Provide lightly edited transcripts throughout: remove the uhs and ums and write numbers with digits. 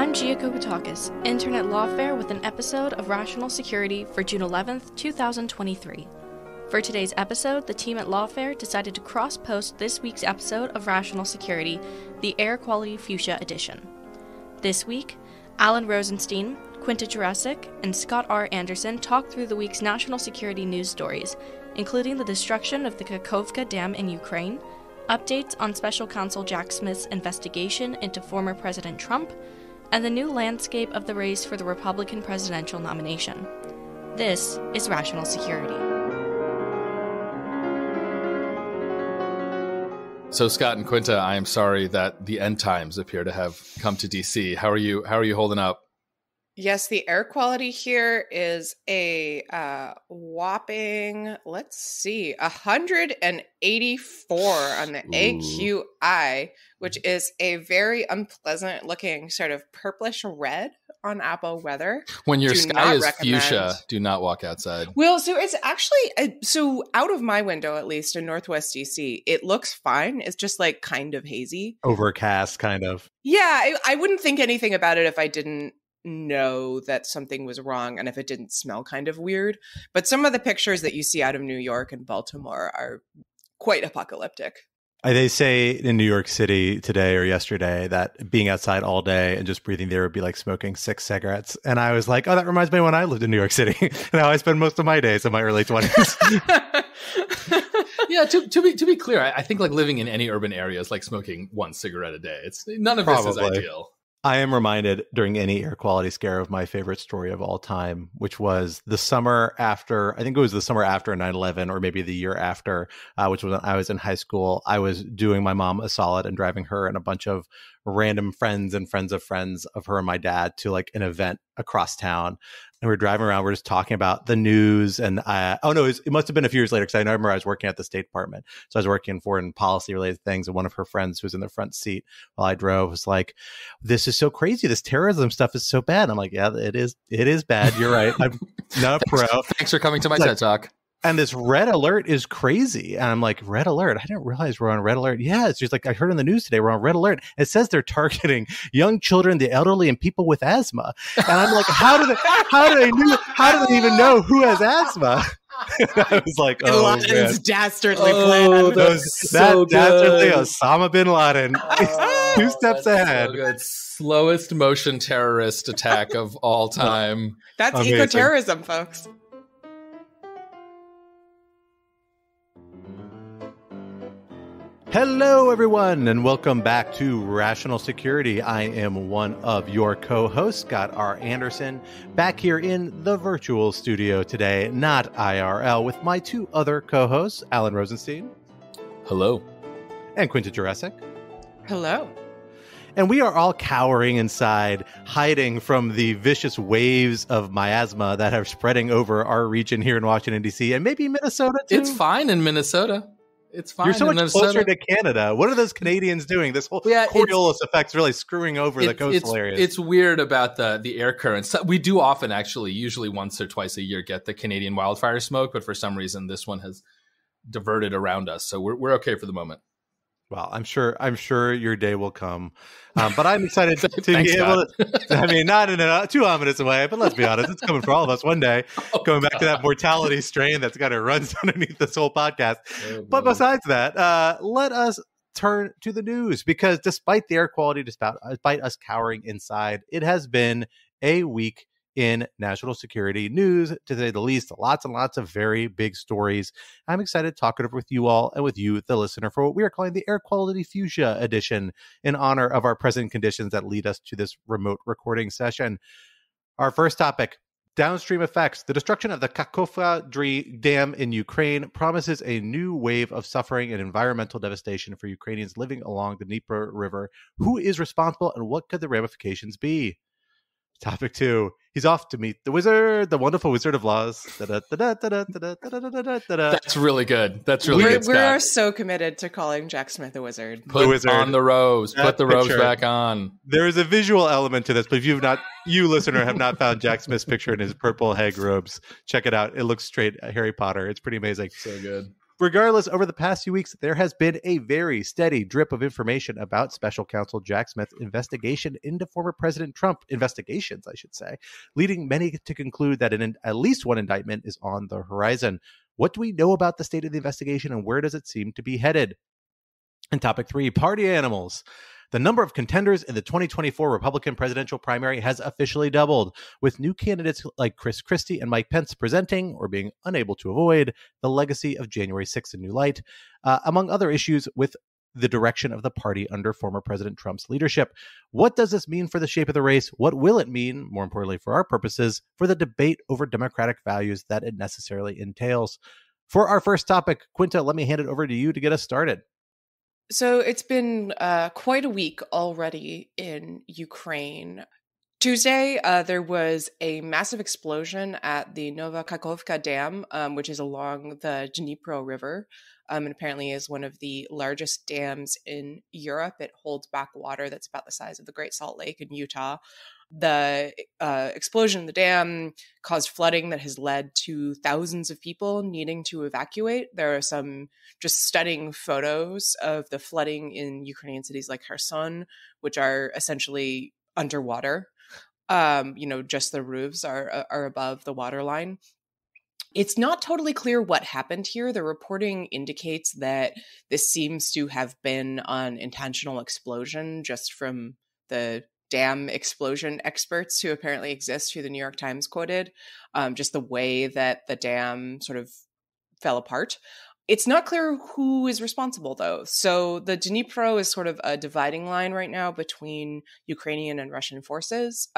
I'm Gia Kokotakis, intern at Lawfare with an episode of Rational Security for June 11th, 2023. For today's episode, the team at Lawfare decided to cross-post this week's episode of Rational Security, the Air Quality Fuchsia edition. This week, Alan Rosenstein, Quinta and Scott R. Anderson talked through the week's national security news stories, including the destruction of the Kakhovka Dam in Ukraine, updates on Special Counsel Jack Smith's investigation into former President Trump, and the new landscape of the race for the Republican presidential nomination. This is Rational Security. So Scott and Quinta, I am sorry that the end times appear to have come to DC. How are you holding up? Yes, the air quality here is a whopping, 184 on the AQI, which is a very unpleasant looking sort of purplish red on Apple weather. When your sky is fuchsia, do not walk outside. Well, so it's actually, so out of my window, at least in Northwest DC, it looks fine. It's just like kind of hazy. Overcast, kind of. Yeah, I wouldn't think anything about it if I didn't know that something was wrong and if it didn't smell kind of weird. But some of the pictures that you see out of New York and Baltimore are quite apocalyptic. They say in New York City today or yesterday that being outside all day and just breathing there would be like smoking 6 cigarettes. And I was like, oh, that reminds me when I lived in New York City. And how I spend most of my days in my early 20s. Yeah, to be clear, I think like living in any urban area is like smoking 1 cigarette a day. It's none of this is ideal. I am reminded during any air quality scare of my favorite story of all time, which was the summer after, I think it was the summer after 9/11 or maybe the year after, which was when I was in high school. I was doing my mom a solid and driving her and a bunch of random friends and friends of her and my dad to like an event across town. And we were driving around, we're just talking about the news. And it must have been a few years later because I remember I was working at the State Department. So I was working in foreign policy related things. And one of her friends who was in the front seat while I drove was like, this is so crazy. This terrorism stuff is so bad. I'm like, yeah, it is bad. You're right. I'm not pro. Thanks for coming to my TED Talk. And this red alert is crazy. And I'm like, red alert? I didn't realize we're on red alert. Yeah, it's just like I heard in the news today, we're on red alert. It says they're targeting young children, the elderly, and people with asthma. And I'm like, how do they even know who has asthma? I was like, Bin Laden's dastardly plan. That's so dastardly Osama bin Laden. 2 steps ahead. So good. Slowest motion terrorist attack of all time. That's eco-terrorism, folks. Hello, everyone, and welcome back to Rational Security. I am one of your co-hosts, Scott R. Anderson, back here in the virtual studio today, not IRL, with my 2 other co-hosts, Alan Rosenstein. Hello. And Quinta Jurecic. Hello. And we are all cowering inside, hiding from the vicious waves of miasma that are spreading over our region here in Washington, D.C., and maybe Minnesota, too. It's fine in Minnesota. It's fine. You're so much closer to Canada. What are those Canadians doing? This whole Coriolis effect's really screwing over the coastal areas. It's weird about the air currents. We do often actually, usually once or twice a year, get the Canadian wildfire smoke, but for some reason this one has diverted around us. So we're okay for the moment. Well, I'm sure your day will come. But I'm excited to Thanks, be able to, I mean, not in a too ominous a way, but let's be honest, it's coming for all of us one day, going back to that mortality strain that's got to run underneath this whole podcast. But besides that, let us turn to the news, because despite the air quality, despite us cowering inside, it has been a week in national security news, to say the least. Lots and lots of very big stories. I'm excited to talk it over with you all and with you, the listener, for what we are calling the Air Quality Fuchsia edition, in honor of our present conditions that lead us to this remote recording session. Our first topic, Downstream Effects. The destruction of the Kakhovka Dam in Ukraine promises a new wave of suffering and environmental devastation for Ukrainians living along the Dnipro River. Who is responsible, and what could the ramifications be? Topic 2. He's off to meet the wizard, the wonderful Wizard of Laws. That's really good. That's really good, Scott. We're so committed to calling Jack Smith a wizard. Put the wizard on the robes. Put the robes picture back on. There is a visual element to this, but if you listener have not found Jack Smith's picture in his purple hag robes, check it out. It looks straight Harry Potter. It's pretty amazing. So good. Regardless, over the past few weeks, there has been a very steady drip of information about Special Counsel Jack Smith's investigation into former President Trump, investigations, I should say, leading many to conclude that at least one indictment is on the horizon. What do we know about the state of the investigation, and where does it seem to be headed? And topic 3, party animals. The number of contenders in the 2024 Republican presidential primary has officially doubled, with new candidates like Christie and Mike Pence presenting, or being unable to avoid, the legacy of January 6th in new light, among other issues with the direction of the party under former President Trump's leadership. What does this mean for the shape of the race? What will it mean, more importantly for our purposes, for the debate over democratic values that it necessarily entails? For our first topic, Quinta, let me hand it over to you to get us started. So it's been quite a week already in Ukraine. Tuesday, there was a massive explosion at the Kakhovka Dam, which is along the Dnipro River, and apparently is one of the largest dams in Europe. It holds back water that's about the size of the Great Salt Lake in Utah. The explosion in the dam caused flooding that has led to thousands of people needing to evacuate. There are some just stunning photos of the flooding in Ukrainian cities like Kherson, which are essentially underwater. Just the roofs are above the water line. It's not totally clear what happened here. The reporting indicates that this seems to have been an intentional explosion, just from the dam explosion experts who apparently exist, who the New York Times quoted, just the way that the dam sort of fell apart. It's not clear who is responsible, though. So the Dnipro is sort of a dividing line right now between Ukrainian and Russian forces.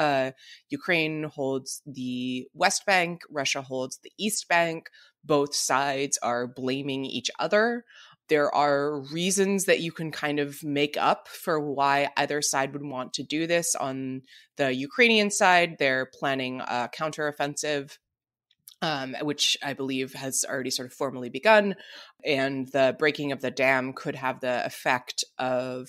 Ukraine holds the West Bank, Russia holds the East Bank. Both sides are blaming each other. There are reasons that you can kind of make up for why either side would want to do this. On the Ukrainian side, they're planning a counteroffensive, which I believe has already sort of formally begun. And the breaking of the dam could have the effect of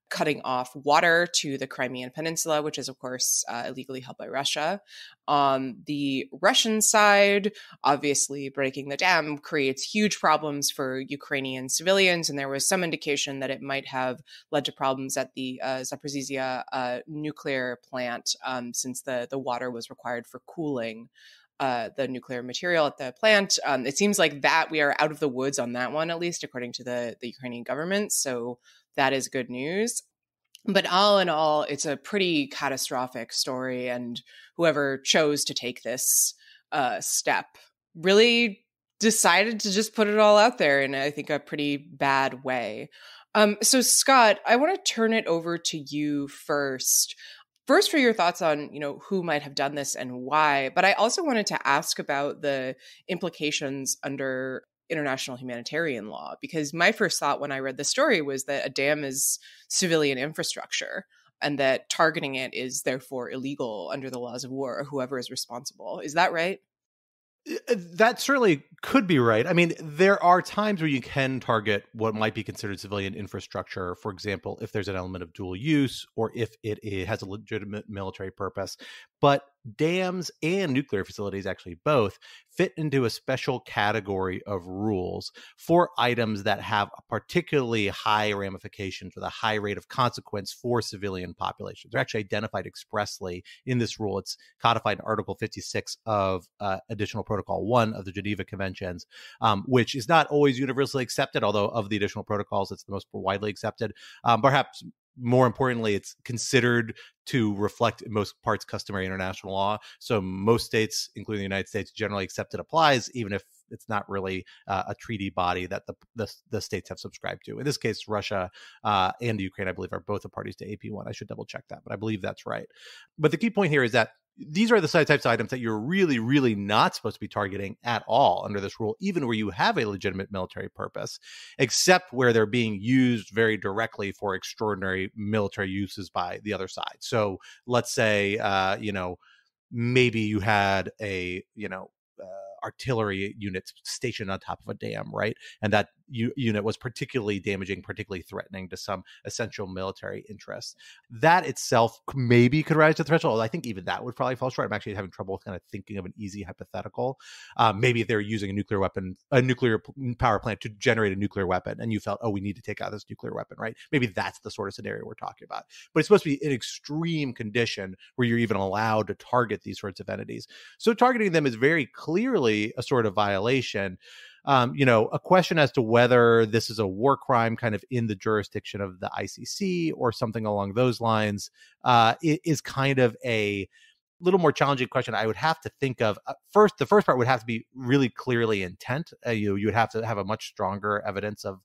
cutting off water to the Crimean Peninsula, which is, of course, illegally held by Russia. On the Russian side, obviously, breaking the dam creates huge problems for Ukrainian civilians, and there was some indication that it might have led to problems at the Zaporizhzhia nuclear plant, since the water was required for cooling the nuclear material at the plant. It seems like that we are out of the woods on that one, at least according to the Ukrainian government. So that is good news. But all in all, it's a pretty catastrophic story. And whoever chose to take this step really decided to just put it all out there in, I think, a pretty bad way. So Scott, I want to turn it over to you first. First, for your thoughts on, who might have done this and why. But I also wanted to ask about the implications under international humanitarian law, because my first thought when I read the story was that a dam is civilian infrastructure and that targeting it is therefore illegal under the laws of war, or whoever is responsible. Is that right? That certainly could be right. I mean, there are times where you can target what might be considered civilian infrastructure, for example, if there's an element of dual use or if it has a legitimate military purpose. But dams and nuclear facilities, actually both, fit into a special category of rules for items that have particularly high ramifications with a high rate of consequence for civilian populations. They're actually identified expressly in this rule. It's codified in Article 56 of Additional Protocol 1 of the Geneva Conventions, which is not always universally accepted, although of the additional protocols, it's the most widely accepted. Perhaps more importantly, it's considered to reflect in most parts customary international law. So most states, including the United States, generally accept it applies, even if it's not really a treaty body that the states have subscribed to. In this case, Russia and Ukraine, I believe, are both the parties to AP1. I should double check that, but I believe that's right. But the key point here is that these are the types of items that you're really, really not supposed to be targeting at all under this rule, even where you have a legitimate military purpose, except where they're being used very directly for extraordinary military uses by the other side. So let's say, maybe you had a, artillery unit stationed on top of a dam, right? And that unit was particularly damaging, particularly threatening to some essential military interests. That itself maybe could rise to the threshold. I think even that would probably fall short. I'm actually having trouble kind of thinking of an easy hypothetical. Maybe if they're using a nuclear power plant to generate a nuclear weapon, and you felt, oh, we need to take out this nuclear weapon, right? Maybe that's the sort of scenario we're talking about. But it's supposed to be an extreme condition where you're even allowed to target these sorts of entities. So targeting them is very clearly a sort of violation. A question as to whether this is a war crime kind of in the jurisdiction of the ICC or something along those lines is kind of a little more challenging question. I would have to think of the first part would have to be really clearly intent. You would have to have a much stronger evidence of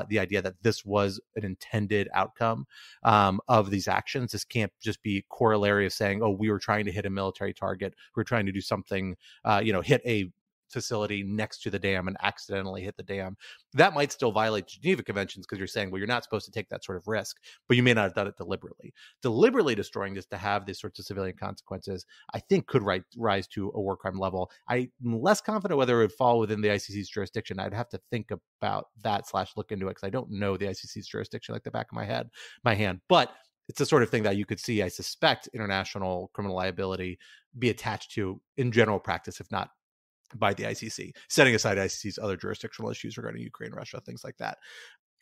the idea that this was an intended outcome of these actions. This can't just be corollary of saying, oh, we were trying to hit a military target. We were trying to do something, hit a facility next to the dam and accidentally hit the dam. That might still violate Geneva Conventions because you're saying, well, you're not supposed to take that sort of risk, but you may not have done it deliberately. Deliberately destroying this to have these sorts of civilian consequences, I think could rise to a war crime level. I'm less confident whether it would fall within the ICC's jurisdiction. I'd have to think about that / look into it because I don't know the ICC's jurisdiction like the back of my hand. But it's the sort of thing that you could see, I suspect, international criminal liability be attached to in general practice, if not by the ICC, setting aside ICC's other jurisdictional issues regarding Ukraine, Russia, things like that.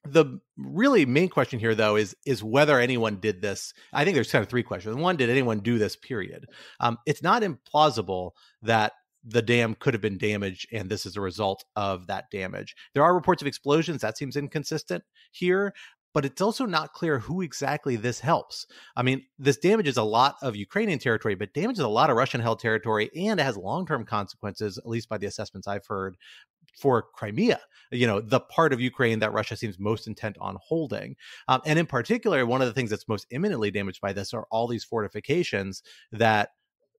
The really main question here, though, is whether anyone did this. I think there's kind of three questions. One, did anyone do this, period? It's not implausible that the dam could have been damaged and this is a result of that damage. There are reports of explosions. That seems inconsistent here. But it's also not clear who exactly this helps. I mean, this damages a lot of Ukrainian territory, but damages a lot of Russian-held territory, and it has long-term consequences, at least by the assessments I've heard, for Crimea, the part of Ukraine that Russia seems most intent on holding. And in particular, one of the things that's most imminently damaged by this are all these fortifications that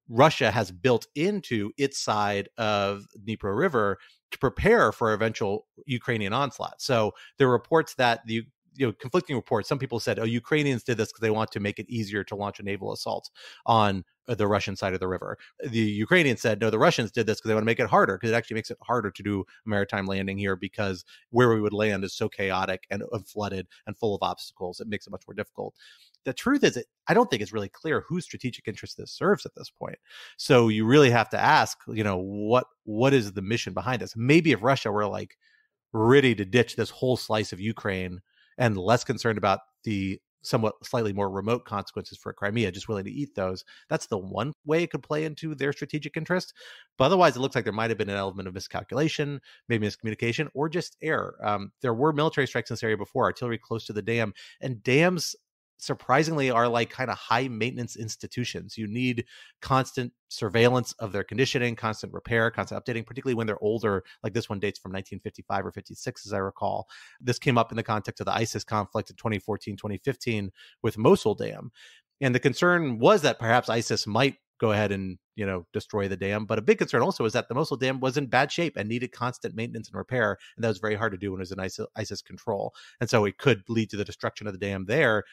Russia has built into its side of Dnipro River to prepare for eventual Ukrainian onslaught. So there are reports that conflicting reports. Some people said, oh, Ukrainians did this because they want to make it easier to launch a naval assault on the Russian side of the river. The Ukrainians said, no, the Russians did this because they want to make it harder, because it actually makes it harder to do a maritime landing here because where we would land is so chaotic and flooded and full of obstacles. It makes it much more difficult. The truth is, I don't think it's really clear whose strategic interest this serves at this point. So you really have to ask, what is the mission behind this? Maybe if Russia were like ready to ditch this whole slice of Ukraine and less concerned about the somewhat slightly more remote consequences for Crimea, just willing to eat those, that's the one way it could play into their strategic interest. But otherwise, it looks like there might have been an element of miscalculation, maybe miscommunication, or just error. There were military strikes in this area before, artillery close to the dam, and dams surprisingly are like kind of high maintenance institutions. You need constant surveillance of their conditioning, constant repair, constant updating, particularly when they're older. Like this one dates from 1955 or 56, as I recall. This came up in the context of the ISIS conflict in 2014, 2015 with Mosul Dam. And the concern was that perhaps ISIS might go ahead and, destroy the dam. But a big concern also is that the Mosul Dam was in bad shape and needed constant maintenance and repair. And that was very hard to do when it was in ISIS control. And so it could lead to the destruction of the dam there,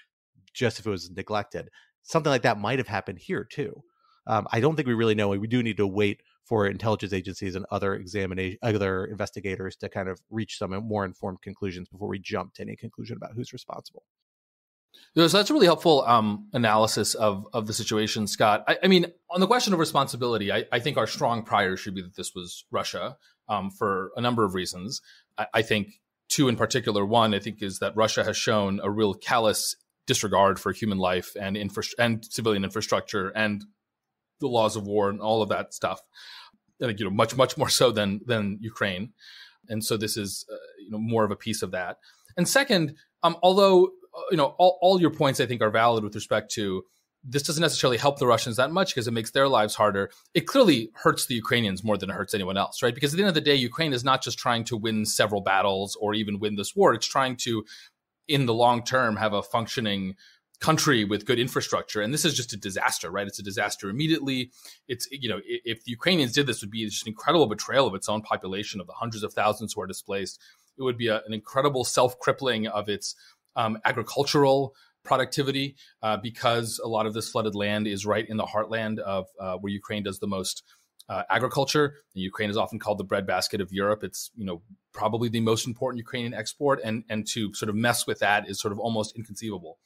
just if it was neglected. Something like that might have happened here too. I don't think we really know. We do need to wait for intelligence agencies and other investigators to kind of reach some more informed conclusions before we jump to any conclusion about who's responsible. So that's a really helpful analysis of the situation, Scott. I mean, on the question of responsibility, I think our strong prior should be that this was Russia for a number of reasons. I think two in particular. One, I think, is that Russia has shown a real callous disregard for human life and civilian infrastructure and the laws of war and all of that stuff. I think, much more so than Ukraine. And so this is, more of a piece of that. And second, although, all your points I think are valid with respect to this doesn't necessarily help the Russians that much because it makes their lives harder. It clearly hurts the Ukrainians more than it hurts anyone else, right? Because at the end of the day, Ukraine is not just trying to win several battles or even win this war. It's trying to, in the long term, have a functioning country with good infrastructure. And this is just a disaster, right? It's a disaster immediately. It's, if the Ukrainians did this, it would be just an incredible betrayal of its own population, of the hundreds of thousands who are displaced. It would be an incredible self-crippling of its agricultural productivity because a lot of this flooded land is right in the heartland of where Ukraine does the most agriculture. Ukraine is often called the breadbasket of Europe. It's, probably the most important Ukrainian export, and to sort of mess with that is sort of almost inconceivable.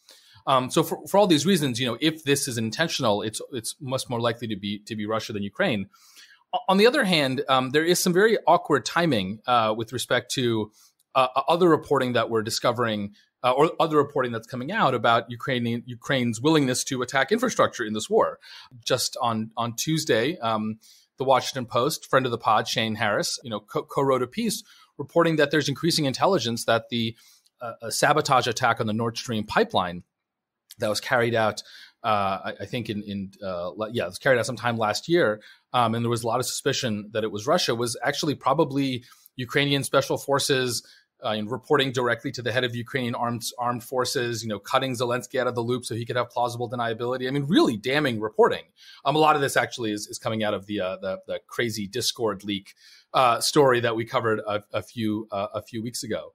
So for all these reasons, if this is intentional, it's much more likely to be Russia than Ukraine. On the other hand, there is some very awkward timing with respect to other reporting that we're discovering, or other reporting that's coming out about Ukraine's willingness to attack infrastructure in this war. Just on Tuesday, the Washington Post, friend of the pod, Shane Harris, co-wrote a piece reporting that there's increasing intelligence that the sabotage attack on the Nord Stream pipeline that was carried out, I think it was carried out sometime last year, and there was a lot of suspicion that it was Russia, was actually probably Ukrainian special forces reporting directly to the head of Ukrainian armed forces, cutting Zelensky out of the loop so he could have plausible deniability. I mean, really damning reporting. A lot of this actually is coming out of the crazy Discord leak story that we covered a few weeks ago.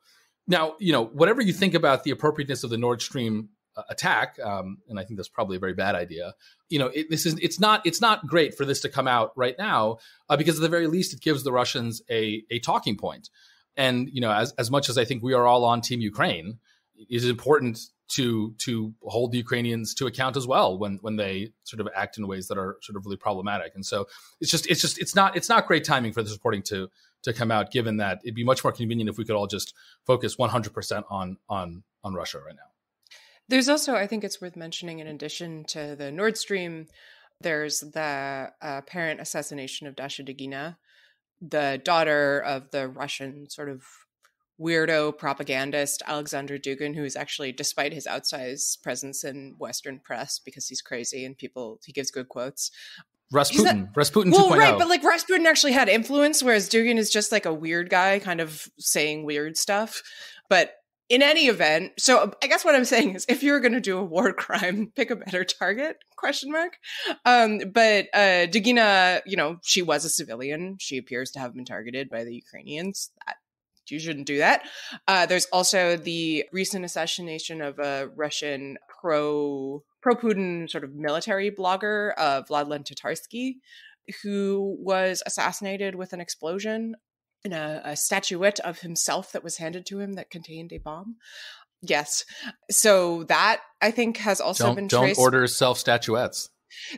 Now, whatever you think about the appropriateness of the Nord Stream attack, and I think that's probably a very bad idea. It's not great for this to come out right now because at the very least it gives the Russians a talking point. And as much as I think we are all on Team Ukraine, it is important to hold the Ukrainians to account as well when they sort of act in ways that are sort of really problematic. And so it's not great timing for this reporting to come out, given that it'd be much more convenient if we could all just focus 100% on Russia right now. There's also, I think it's worth mentioning, in addition to the Nord Stream, there's the apparent assassination of Dasha Dugina, the daughter of the Russian sort of weirdo propagandist Alexander Dugin, who is actually, despite his outsized presence in Western press because he's crazy and he gives good quotes. Rasputin 2.0. Well, right, but like Rasputin actually had influence, whereas Dugin is just like a weird guy kind of saying weird stuff. But in any event, so I guess what I'm saying is if you're going to do a war crime, pick a better target, ? But Dugina, she was a civilian. She appears to have been targeted by the Ukrainians. You shouldn't do that. There's also the recent assassination of a Russian pro-Putin sort of military blogger, Vladlen Tatarsky, who was assassinated with an explosion in a statuette of himself that was handed to him that contained a bomb. Yes. So that, I think, has also been traced. Don't order self-statuettes.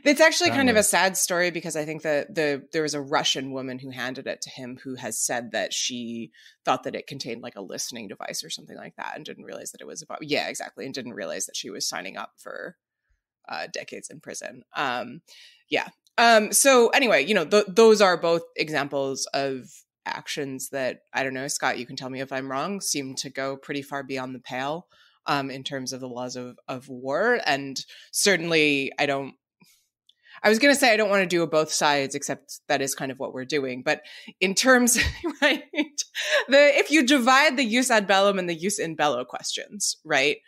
It's actually kind of a sad story because I think that there was a Russian woman who handed it to him who has said that she thought that it contained like a listening device or something like that and didn't realize that it was about, yeah, exactly. And didn't realize that she was signing up for decades in prison. So anyway, those are both examples of actions that, I don't know, Scott, you can tell me if I'm wrong, seem to go pretty far beyond the pale in terms of the laws of war. And certainly I was going to say I don't want to do a both sides, except that is kind of what we're doing. But in terms, right, if you divide the jus ad bellum and the jus in bello questions, right,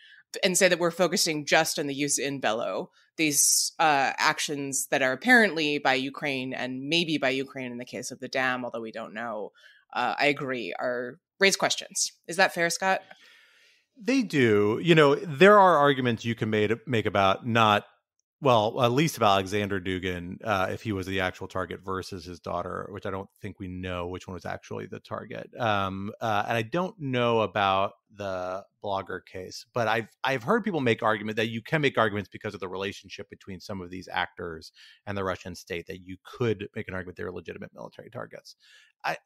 and say that we're focusing just on the jus in bello, these actions that are apparently by Ukraine and maybe by Ukraine in the case of the dam, although we don't know, I agree, raise questions. Is that fair, Scott? They do. There are arguments you can make about at least about Alexander Dugin, if he was the actual target versus his daughter, which I don't think we know which one was actually the target. And I don't know about the blogger case, but I've heard people make argument that you can make arguments because of the relationship between some of these actors and the Russian state that you could make an argument they're legitimate military targets.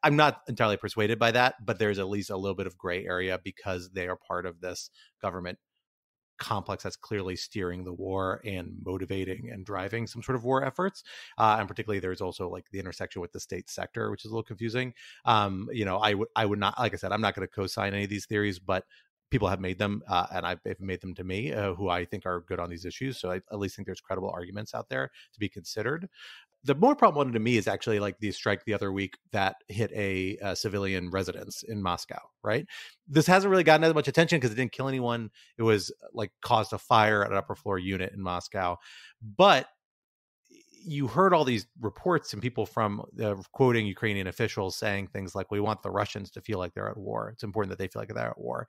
I'm not entirely persuaded by that, but there's at least a little bit of gray area because they are part of this government complex that's clearly steering the war and motivating and driving some sort of war efforts. And particularly there's also like the intersection with the state sector, which is a little confusing. I would not, like I said, I'm not going to co-sign any of these theories, but people have made them and they've made them to me who I think are good on these issues. So I at least think there's credible arguments out there to be considered. The more problematic to me is actually like the strike the other week that hit a civilian residence in Moscow, right? This hasn't really gotten as much attention because it didn't kill anyone. It was like caused a fire at an upper floor unit in Moscow. But you heard all these reports and people from quoting Ukrainian officials saying things like, we want the Russians to feel like they're at war. It's important that they feel like they're at war.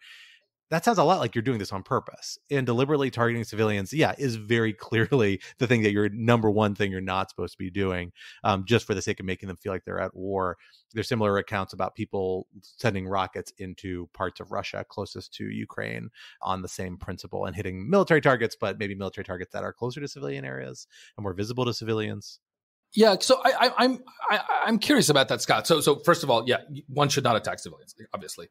that sounds a lot like you're doing this on purpose. And deliberately targeting civilians, is very clearly the thing that your number one thing you're not supposed to be doing, just for the sake of making them feel like they're at war. There's similar accounts about people sending rockets into parts of Russia closest to Ukraine on the same principle and hitting military targets, but maybe military targets that are closer to civilian areas and more visible to civilians. Yeah, so I'm curious about that, Scott. So first of all, one should not attack civilians, obviously,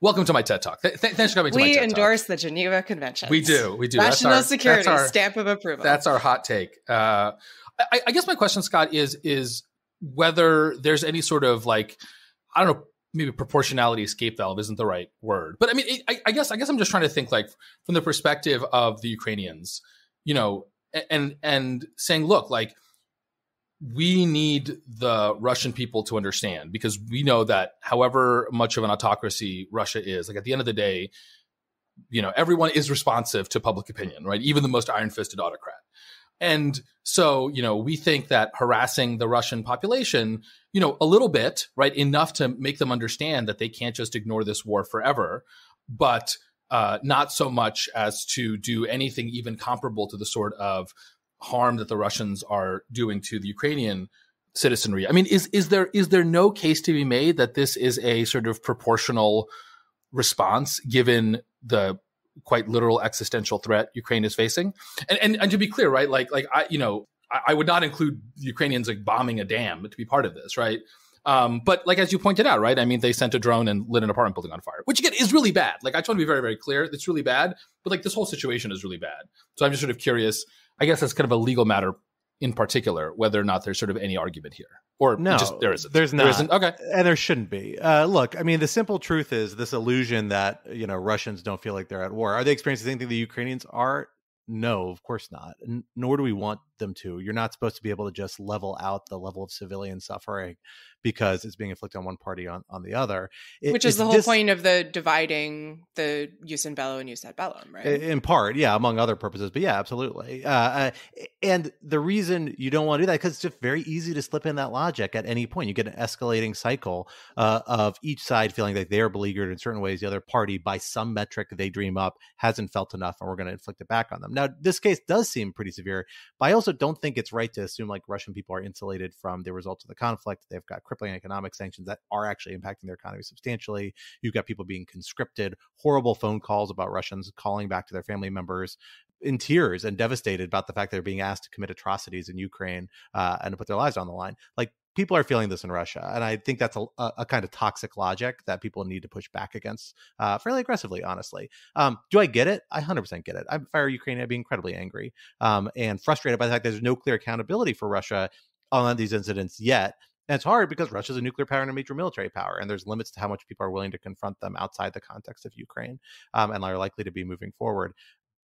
welcome to my TED Talk. Thanks for coming to my TED Talk. We endorse the Geneva Convention. We do. National security stamp of approval. That's our hot take. I guess my question, Scott, is whether there's any sort of I don't know, maybe proportionality escape valve isn't the right word, but I mean, I guess I'm just trying to think from the perspective of the Ukrainians, and saying, look, we need the Russian people to understand, because we know that however much of an autocracy Russia is, at the end of the day, everyone is responsive to public opinion, right? Even the most iron-fisted autocrat. And so, we think that harassing the Russian population, a little bit, right, enough to make them understand that they can't just ignore this war forever, but not so much as to do anything even comparable to the sort of harm that the Russians are doing to the Ukrainian citizenry. I mean, is there no case to be made that this is a sort of proportional response given the quite literal existential threat Ukraine is facing? And to be clear, right, I would not include the Ukrainians bombing a dam to be part of this, right? But as you pointed out, right, I mean, they sent a drone and lit an apartment building on fire, which again is really bad. I just want to be very, very clear. It's really bad, but this whole situation is really bad. So I'm just sort of curious, I guess that's kind of a legal matter in particular, whether or not there's sort of any argument here, or no, there isn't. There's not. There isn't? Okay. And there shouldn't be. Look, I mean, the simple truth is this illusion that, Russians don't feel like they're at war. Are they experiencing the same thing the Ukrainians are? No, of course not. Nor do we want them to. You're not supposed to be able to just level out the level of civilian suffering because it's being inflicted on one party on the other. Which is the whole point of the dividing the jus in bello and jus ad bellum, right? In part, yeah, among other purposes. But yeah, absolutely. And the reason you don't want to do that, because it's just very easy to slip in that logic at any point. You get an escalating cycle of each side feeling like they're beleaguered in certain ways. The other party, by some metric they dream up, hasn't felt enough, and we're going to inflict it back on them. Now, this case does seem pretty severe, but I also don't think it's right to assume Russian people are insulated from the results of the conflict. They've got crippling economic sanctions that are actually impacting their economy substantially. You've got people being conscripted, horrible phone calls about Russians calling back to their family members in tears and devastated about the fact that they're being asked to commit atrocities in Ukraine and to put their lives on the line. People are feeling this in Russia. And I think that's a kind of toxic logic that people need to push back against fairly aggressively, honestly. Do I get it? I 100% get it. If I were Ukraine, I'd be incredibly angry and frustrated by the fact that there's no clear accountability for Russia on these incidents yet. And it's hard because Russia's a nuclear power and a major military power, and there's limits to how much people are willing to confront them outside the context of Ukraine and are likely to be moving forward.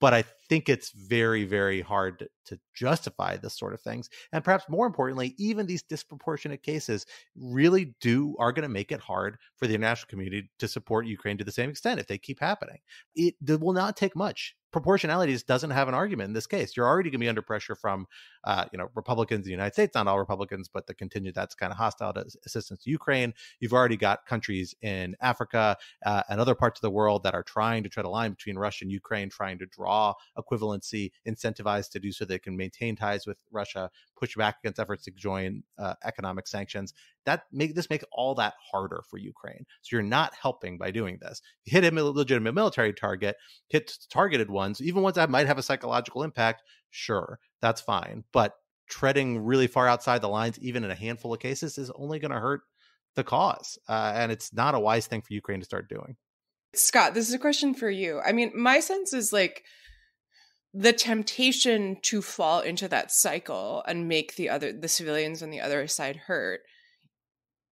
But I think it's very, very hard to justify this sort of things. And perhaps more importantly, even these disproportionate cases really are going to make it hard for the international community to support Ukraine to the same extent if they keep happening. It will not take much. Proportionality just doesn't have an argument in this case. You're already going to be under pressure from, Republicans in the United States, not all Republicans, but the contingent that's kind of hostile to assistance to Ukraine. You've already got countries in Africa and other parts of the world that are trying to tread a line between Russia and Ukraine, trying to draw equivalency, incentivized to do so they can maintain ties with Russia, push back against efforts to join economic sanctions. This makes all that harder for Ukraine. So you're not helping by doing this. You hit a legitimate military target, hit targeted ones, even ones that might have a psychological impact. Sure, that's fine. But treading really far outside the lines, even in a handful of cases, is only going to hurt the cause. And it's not a wise thing for Ukraine to start doing. Scott, this is a question for you. I mean, my sense is the temptation to fall into that cycle and make the civilians on the other side hurt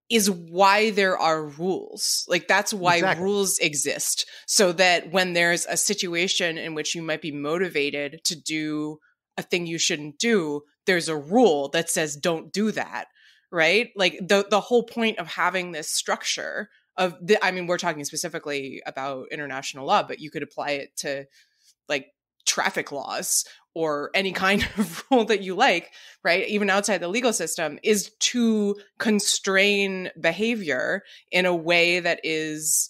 is why there are rules. That's why exactly. Rules exist, so that when there's a situation in which you might be motivated to do a thing you shouldn't do, there's a rule that says don't do that, right? The whole point of having this structure of we're talking specifically about international law, but you could apply it to traffic laws or any kind of rule that you like, right? Even outside the legal system, is to constrain behavior in a way that is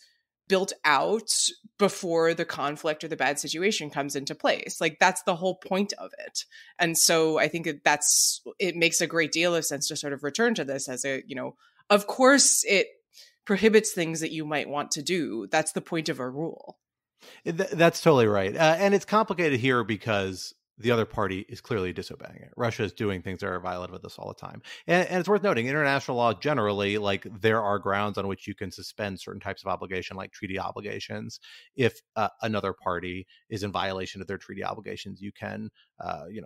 built out before the conflict or the bad situation comes into place. Like, that's the whole point of it. And so I think it makes a great deal of sense to sort of return to this as a, of course it prohibits things that you might want to do. That's the point of a rule. That's totally right. And it's complicated here because the other party is clearly disobeying it. Russia is doing things that are violent with this all the time. And it's worth noting, international law generally, like, there are grounds on which you can suspend certain types of obligation, like treaty obligations. If another party is in violation of their treaty obligations, you can,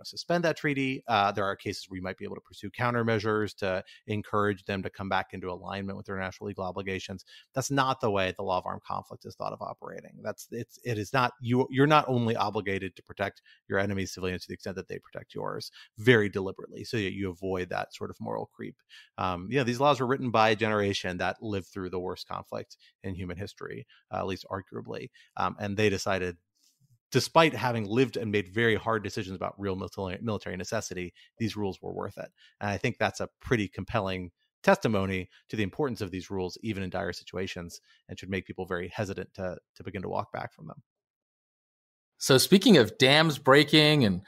suspend that treaty. There are cases where you might be able to pursue countermeasures to encourage them to come back into alignment with their international legal obligations. That's not the way the law of armed conflict is thought of operating. It is not, you're not only obligated to protect your enemy's civilians to the extent that they protect yours, very deliberately, so that you avoid that sort of moral creep. These laws were written by a generation that lived through the worst conflict in human history, at least arguably, and they decided, despite having lived and made very hard decisions about real military necessity, these rules were worth it. And I think that's a pretty compelling testimony to the importance of these rules, even in dire situations, and should make people very hesitant to begin to walk back from them. So speaking of dams breaking and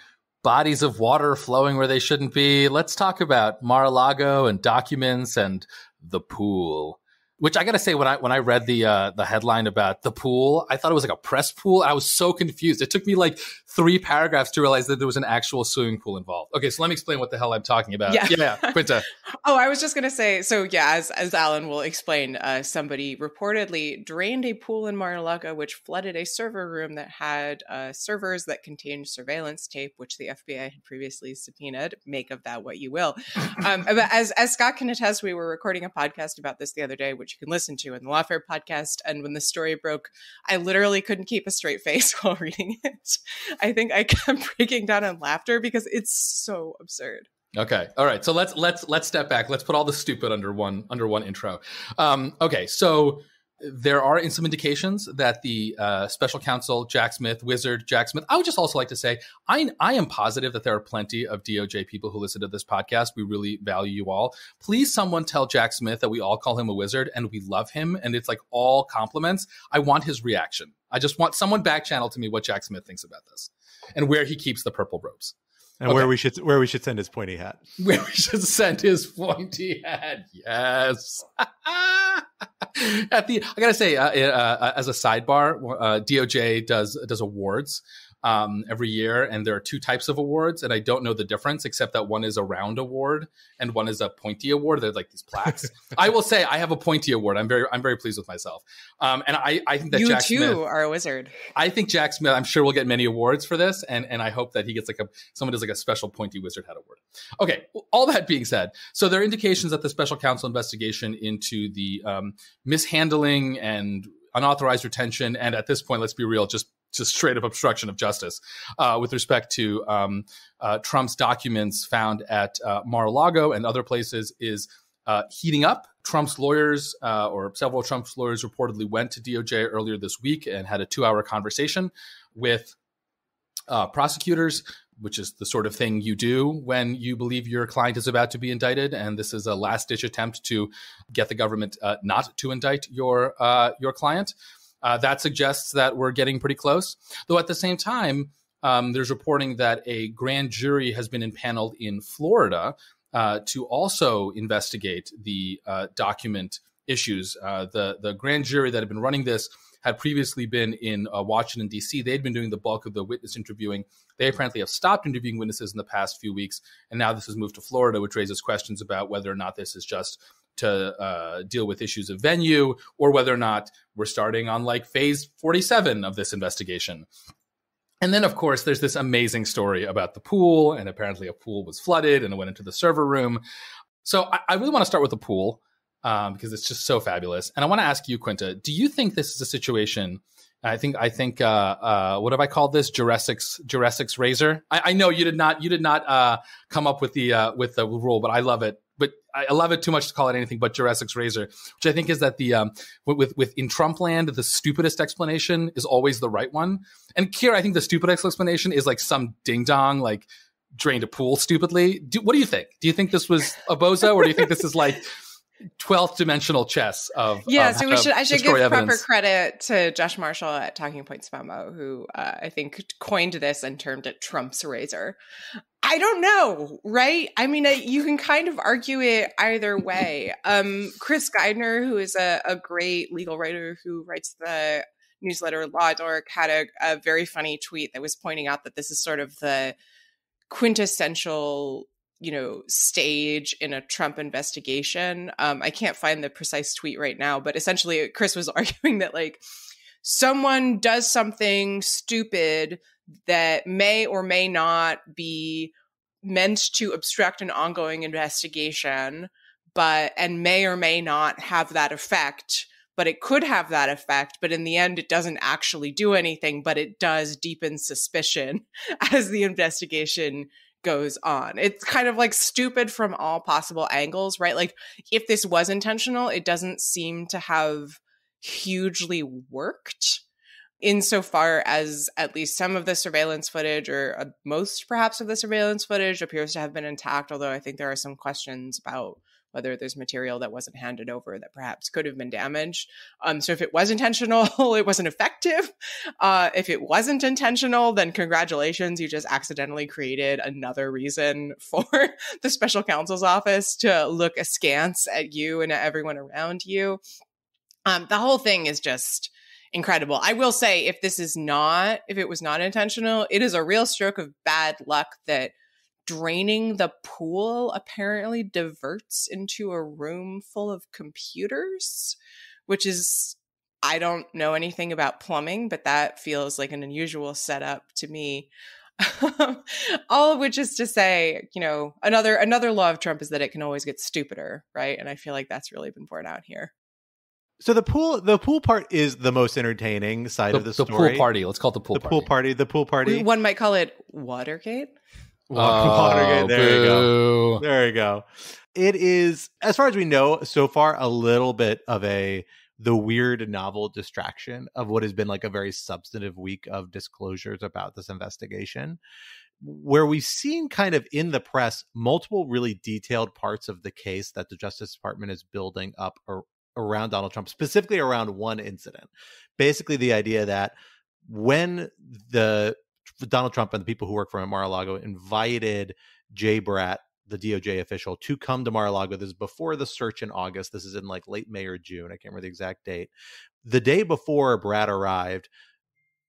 bodies of water flowing where they shouldn't be, let's talk about Mar-a-Lago and documents and the pool. Which I got to say, when I read the headline about the pool, I thought it was like a press pool. I was so confused. It took me like 3 paragraphs to realize that there was an actual swimming pool involved. Okay, so let me explain what the hell I'm talking about. Yeah, Quinta. I was just going to say, so yeah, as Alan will explain, somebody reportedly drained a pool in Mar-a-Lago, which flooded a server room that had servers that contained surveillance tape, which the FBI had previously subpoenaed. Make of that what you will. But as Scott can attest, we were recording a podcast about this the other day, which you can listen to in the Lawfare podcast. And when the story broke, I literally couldn't keep a straight face while reading it. I think I kept breaking down in laughter because it's so absurd. Okay. All right. So let's step back. Let's put all the stupid under one intro. Okay. So there are some indications that the Special Counsel Jack Smith, Wizard Jack Smith, I would just also like to say, I am positive that there are plenty of DOJ people who listen to this podcast. We really value you all. Please, someone tell Jack Smith that we all call him a wizard and we love him. And it's like all compliments. I want his reaction. I just want someone back channel to me what Jack Smith thinks about this and where he keeps the purple robes. And where we should send his pointy hat. Where we should send his pointy hat. Yes. I gotta say, as a sidebar, DOJ does awards every year, and there are 2 types of awards, and I don't know the difference except that one is a round award and one is a pointy award. They're like these plaques. I will say I have a pointy award. I'm very pleased with myself. And I think that Jack Smith are a wizard. I think Jack Smith, I'm sure will get many awards for this, and I hope that he gets someone does like a special pointy wizard hat award. Okay, all that being said, so there are indications that the Special Counsel investigation into the mishandling and unauthorized retention, and at this point, let's be real, just straight up obstruction of justice with respect to Trump's documents found at Mar-a-Lago and other places is heating up. Trump's lawyers, or several of Trump's lawyers, reportedly went to DOJ earlier this week and had a 2-hour conversation with prosecutors, which is the sort of thing you do when you believe your client is about to be indicted. And this is a last-ditch attempt to get the government not to indict your client. That suggests that we're getting pretty close. Though at the same time, there's reporting that a grand jury has been impaneled in Florida to also investigate the document issues. The grand jury that had been running this had previously been in Washington, D.C. They'd been doing the bulk of the witness interviewing. They apparently have stopped interviewing witnesses in the past few weeks. And now this has moved to Florida, which raises questions about whether or not this is just to deal with issues of venue, or whether or not we're starting on like phase 47 of this investigation. And then, of course, there's this amazing story about the pool, and apparently a pool was flooded and it went into the server room. So I really want to start with the pool because it's just so fabulous. And I want to ask you, Quinta, do you think this is a situation? I think what have I called this? Jurassic's razor. I know you did not come up with the rule, but I love it. But I love it too much to call it anything but Jurassic's razor, which I think is that the with in Trump land, the stupidest explanation is always the right one. And here, I think the stupidest explanation is like some ding dong, like drained a pool stupidly. What do you think? Do you think this was a bozo, or do you think this is like 12th dimensional chess of so I should give evidence. proper credit to Josh Marshall at Talking Points Memo, who I think coined this and termed it Trump's razor. I don't know, right? I mean, you can kind of argue it either way. Chris Geidner, who is a great legal writer who writes the newsletter Law Dork, had a very funny tweet that was pointing out that this is sort of the quintessential stage in a Trump investigation. I can't find the precise tweet right now, but essentially Chris was arguing that like someone does something stupid that may or may not be meant to obstruct an ongoing investigation, and may or may not have that effect, but it could have that effect, but in the end it doesn't actually do anything, but it does deepen suspicion as the investigation goes on. It's kind of like stupid from all possible angles, right? Like if this was intentional, it doesn't seem to have hugely worked insofar as at least some of the surveillance footage, or most perhaps of the surveillance footage, appears to have been intact, although I think there are some questions about whether there's material that wasn't handed over that perhaps could have been damaged. So if it was intentional, it wasn't effective. If it wasn't intentional, then congratulations, you just accidentally created another reason for the special counsel's office to look askance at you and at everyone around you. The whole thing is just incredible. I will say, if it was not intentional, it is a real stroke of bad luck that draining the pool apparently diverts into a room full of computers, which is, I don't know anything about plumbing, but that feels like an unusual setup to me. All of which is to say, another law of Trump is that it can always get stupider, right? And I feel like that's really been borne out here. So the pool part is the most entertaining side of the story. The pool party. Let's call it the pool party. The pool party. One might call it Watergate. Watergate. There you go. It is, as far as we know so far, a little bit of the weird novel distraction of what has been like a very substantive week of disclosures about this investigation, where we've seen kind of in the press multiple really detailed parts of the case that the Justice Department is building up around Donald Trump, specifically around one incident. Basically the idea that when Donald Trump and the people who work for him at Mar-a-Lago invited Jay Bratt, the DOJ official, to come to Mar-a-Lago. This is before the search in August. This is in like late May or June. I can't remember the exact date. The day before Bratt arrived,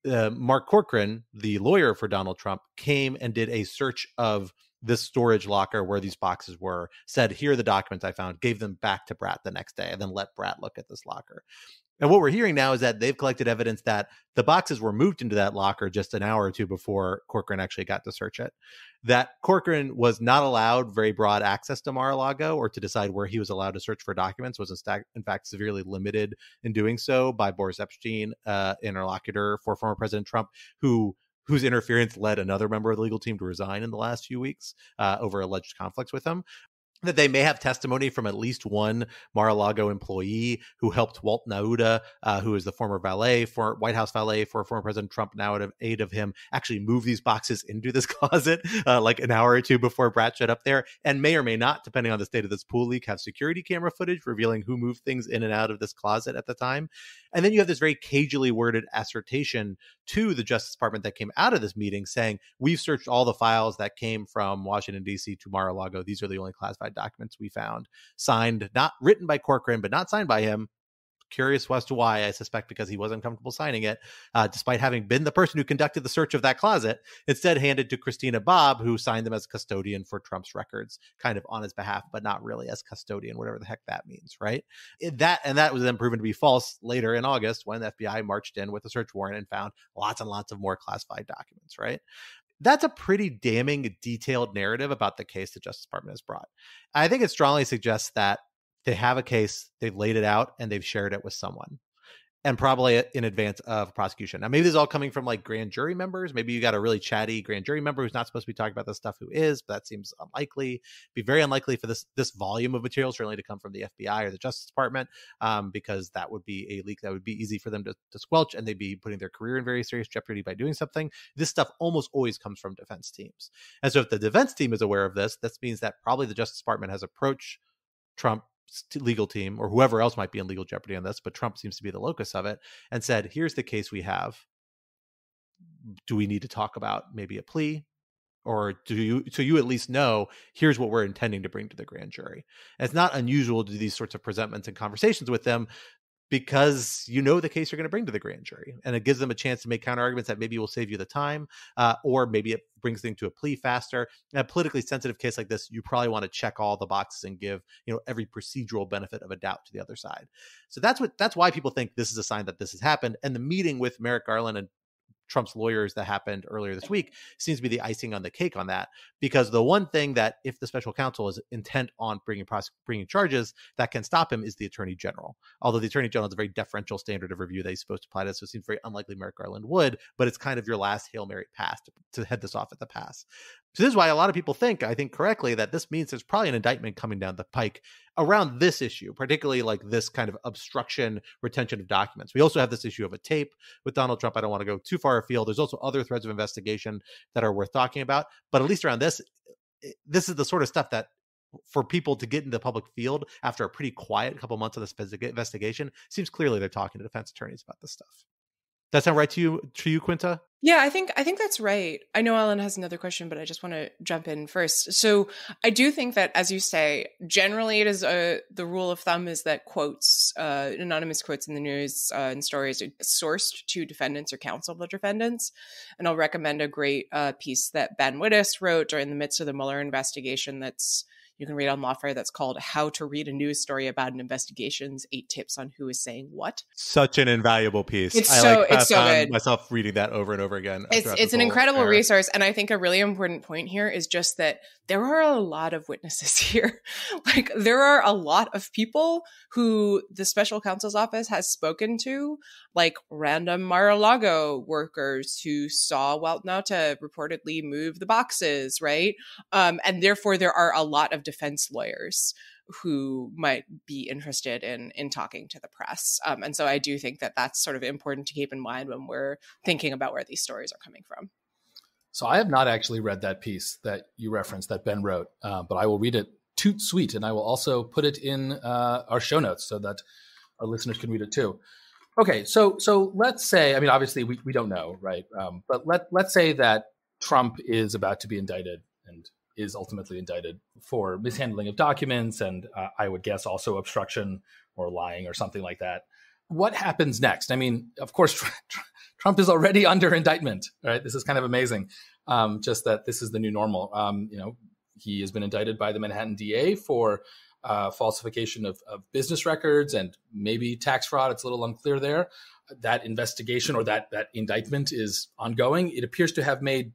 Mark Corcoran, the lawyer for Donald Trump, came and did a search of this storage locker where these boxes were, said, here are the documents I found, gave them back to Bratt the next day, and then let Bratt look at this locker. And what we're hearing now is that they've collected evidence that the boxes were moved into that locker just an hour or two before Corcoran actually got to search it. That Corcoran was not allowed very broad access to Mar-a-Lago or to decide where he was allowed to search for documents, was in fact severely limited in doing so by Boris Epstein, interlocutor for former President Trump, whose interference led another member of the legal team to resign in the last few weeks over alleged conflicts with him. That they may have testimony from at least one Mar-a-Lago employee who helped Walt Nauta, who is the former White House valet for former President Trump, now out of aid of him, actually move these boxes into this closet like an hour or two before Bratt showed up there, and may or may not, depending on the state of this pool leak, have security camera footage revealing who moved things in and out of this closet at the time. And then you have this very cagily worded assertion to the Justice Department that came out of this meeting saying, we've searched all the files that came from Washington, D.C. to Mar-a-Lago. These are the only classified documents we found. Signed, not written by Corcoran, but not signed by him. Curious as to why. I suspect because he wasn't comfortable signing it, despite having been the person who conducted the search of that closet. Instead handed to Christina Bobb, who signed them as custodian for Trump's records, kind of on his behalf, but not really as custodian, whatever the heck that means, right? That was then proven to be false later in August when the FBI marched in with a search warrant and found lots and lots of more classified documents, right? That's a pretty damning detailed narrative about the case the Justice Department has brought. I think it strongly suggests that they have a case, they've laid it out, and they've shared it with someone, and probably in advance of prosecution. Now, maybe this is all coming from like grand jury members. Maybe you got a really chatty grand jury member who's not supposed to be talking about this stuff who is, but that seems unlikely. It'd be very unlikely for this volume of material certainly to come from the FBI or the Justice Department, because that would be a leak that would be easy for them to squelch, and they'd be putting their career in very serious jeopardy by doing something. This stuff almost always comes from defense teams. And so if the defense team is aware of this, this means that probably the Justice Department has approached Trump legal team or whoever else might be in legal jeopardy on this, but Trump seems to be the locus of it, and said, here's the case we have. Do we need to talk about maybe a plea? Or so you at least know, here's what we're intending to bring to the grand jury. And it's not unusual to do these sorts of presentments and conversations with them because you know the case you're going to bring to the grand jury. And it gives them a chance to make counter arguments that maybe will save you the time, or maybe it brings them to a plea faster. In a politically sensitive case like this, you probably want to check all the boxes and give, every procedural benefit of a doubt to the other side. So that's why people think this is a sign that this has happened. And the meeting with Merrick Garland and Trump's lawyers that happened earlier this week seems to be the icing on the cake on that, because the one thing that if the special counsel is intent on bringing charges that can stop him is the attorney general. Although the attorney general has a very deferential standard of review that he's supposed to apply to, so it seems very unlikely Merrick Garland would, but it's kind of your last Hail Mary pass to head this off at the pass. So this is why a lot of people think, I think correctly, that this means there's probably an indictment coming down the pike around this issue, particularly like this kind of obstruction, retention of documents. We also have this issue of a tape with Donald Trump. I don't want to go too far afield. There's also other threads of investigation that are worth talking about. But at least around this is the sort of stuff that for people to get into the public field after a pretty quiet couple months of this investigation, seems clearly they're talking to defense attorneys about this stuff. That sound right to you, Quinta? Yeah, I think that's right. I know Ellen has another question, but I just want to jump in first. So I do think that, as you say, generally it is the rule of thumb is that quotes, anonymous quotes in the news and stories are sourced to defendants or counsel of defendants. And I'll recommend a great piece that Ben Wittes wrote during the midst of the Mueller investigation you can read on Lawfare, that's called How to Read a News Story About an Investigation's 8 Tips on Who is Saying What. Such an invaluable piece. It's so good. Myself reading that over and over again. It's an incredible resource. And I think a really important point here is just that there are a lot of witnesses here. Like, there are a lot of people who the special counsel's office has spoken to, like random Mar-a-Lago workers who saw Walt Nauta reportedly move the boxes, right? And therefore, there are a lot of defense lawyers who might be interested in talking to the press. And so I do think that that's sort of important to keep in mind when we're thinking about where these stories are coming from. So I have not actually read that piece that you referenced that Ben wrote, but I will read it toot sweet, and I will also put it in our show notes so that our listeners can read it too. Okay, so let's say, I mean, obviously we don't know, right? But let's say that Trump is about to be indicted and is ultimately indicted for mishandling of documents and I would guess also obstruction or lying or something like that. What happens next? I mean, of course, Trump is already under indictment, right? This is kind of amazing. Just that this is the new normal. He has been indicted by the Manhattan DA for falsification of business records and maybe tax fraud. It's a little unclear there. That investigation or that indictment is ongoing. It appears to have had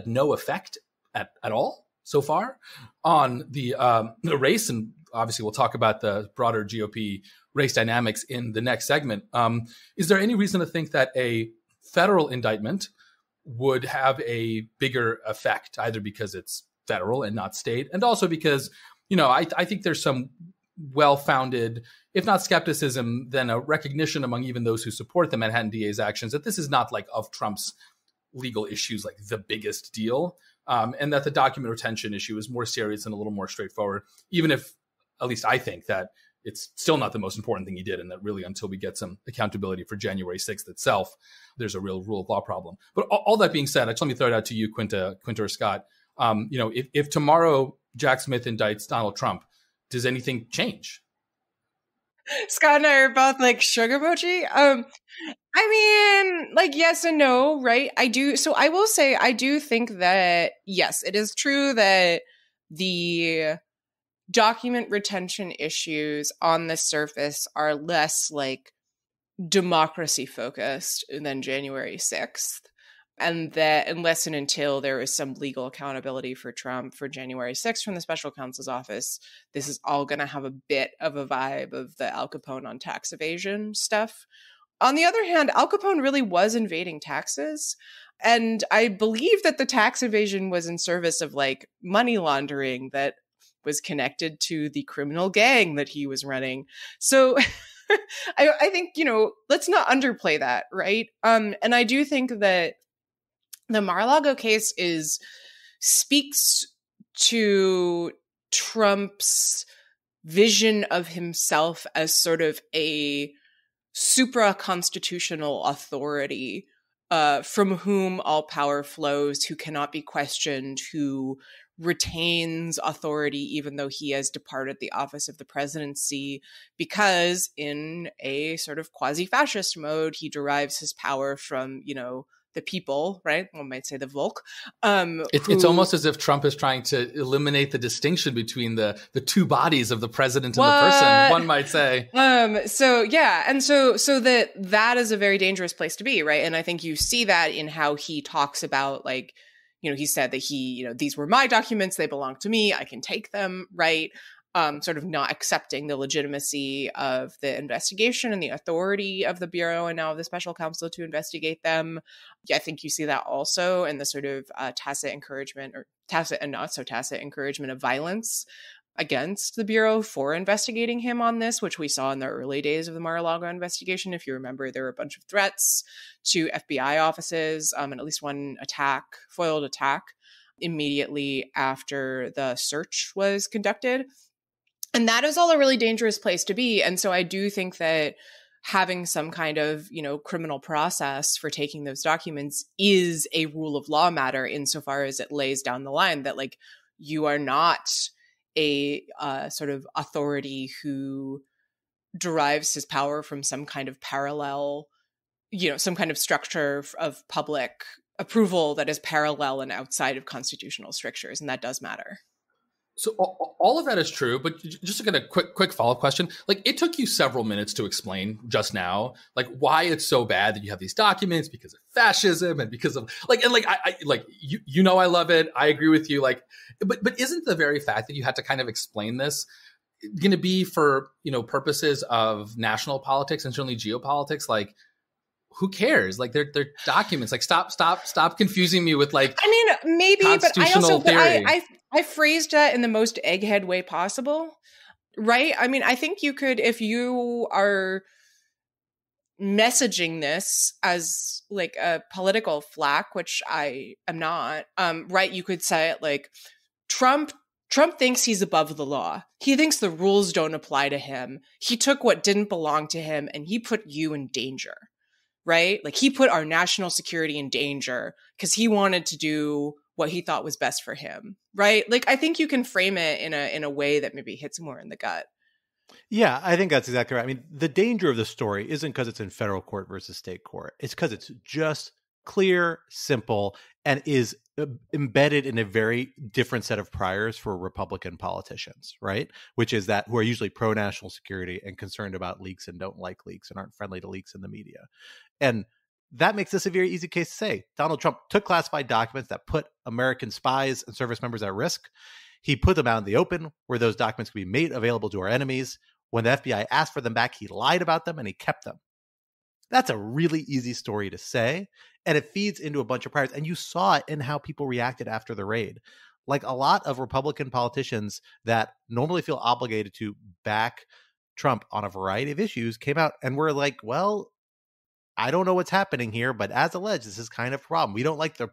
no effect at all so far on the race. And obviously we'll talk about the broader GOP race dynamics in the next segment. Is there any reason to think that a federal indictment would have a bigger effect, either because it's federal and not state, and also because, I think there's some well-founded, if not skepticism, then a recognition among even those who support the Manhattan DA's actions that this is not like of Trump's legal issues like the biggest deal, and that the document retention issue is more serious and a little more straightforward, even if at least I think that it's still not the most important thing he did, and that really until we get some accountability for January 6th itself, there's a real rule of law problem. But all that being said, let me throw it out to you, Quinta or Scott. If tomorrow Jack Smith indicts Donald Trump, does anything change? Scott and I are both like sugar emoji. Yes and no, right? I do. So I will say, I do think that, yes, it is true that the document retention issues on the surface are less like democracy focused than January 6th. And that unless and until there is some legal accountability for Trump for January 6th from the special counsel's office, this is all going to have a bit of a vibe of the Al Capone on tax evasion stuff. On the other hand, Al Capone really was invading taxes. And I believe that the tax evasion was in service of like money laundering that was connected to the criminal gang that he was running. So I think, let's not underplay that, right? And I do think that the Mar-a-Lago case speaks to Trump's vision of himself as sort of a supra-constitutional authority from whom all power flows, who cannot be questioned, who retains authority even though he has departed the office of the presidency, because in a sort of quasi-fascist mode, he derives his power from, the people, right? One might say the Volk. It's almost as if Trump is trying to eliminate the distinction between the two bodies of the president and the person, one might say. So that is a very dangerous place to be, right? And I think you see that in how he talks about, like, he said that these were my documents, they belong to me, I can take them, right? Sort of not accepting the legitimacy of the investigation and the authority of the Bureau and now the Special Counsel to investigate them. Yeah, I think you see that also in the sort of tacit encouragement, or tacit and not so tacit encouragement of violence against the Bureau for investigating him on this, which we saw in the early days of the Mar-a-Lago investigation. If you remember, there were a bunch of threats to FBI offices and at least one foiled attack immediately after the search was conducted. And that is all a really dangerous place to be. And so I do think that having some kind of, criminal process for taking those documents is a rule of law matter, insofar as it lays down the line that, like, you are not a sort of authority who derives his power from some kind of parallel, some kind of structure of public approval that is parallel and outside of constitutional strictures. And that does matter. So all of that is true, but just to get a quick follow-up question, like, it took you several minutes to explain just now, like, why it's so bad that you have these documents because of fascism and because of I love it. I agree with you. Like, but isn't the very fact that you had to kind of explain this going to be for, purposes of national politics and certainly geopolitics? Like, who cares? Like, they're documents. Like, stop confusing me with, like, maybe, but I phrased that in the most egghead way possible, right? I think you could, if you are messaging this as like a political flack, which I am not, right? You could say it like, Trump thinks he's above the law. He thinks the rules don't apply to him. He took what didn't belong to him and he put you in danger, right? Like, he put our national security in danger because he wanted to do what he thought was best for him, right? Like, I think you can frame it in a way that maybe hits more in the gut. Yeah, I think that's exactly right. I mean, the danger of the story isn't because it's in federal court versus state court. It's because it's just clear, simple, and is embedded in a very different set of priors for Republican politicians, right? Which is that who are usually pro-national security and concerned about leaks and don't like leaks and aren't friendly to leaks in the media. And that makes this a very easy case to say. Donald Trump took classified documents that put American spies and service members at risk. He put them out in the open where those documents could be made available to our enemies. When the FBI asked for them back, he lied about them and he kept them. That's a really easy story to say, and it feeds into a bunch of priors. And you saw it in how people reacted after the raid. Like, a lot of Republican politicians that normally feel obligated to back Trump on a variety of issues came out and were like, well, I don't know what's happening here, but as alleged, this is kind of a problem. We don't like the,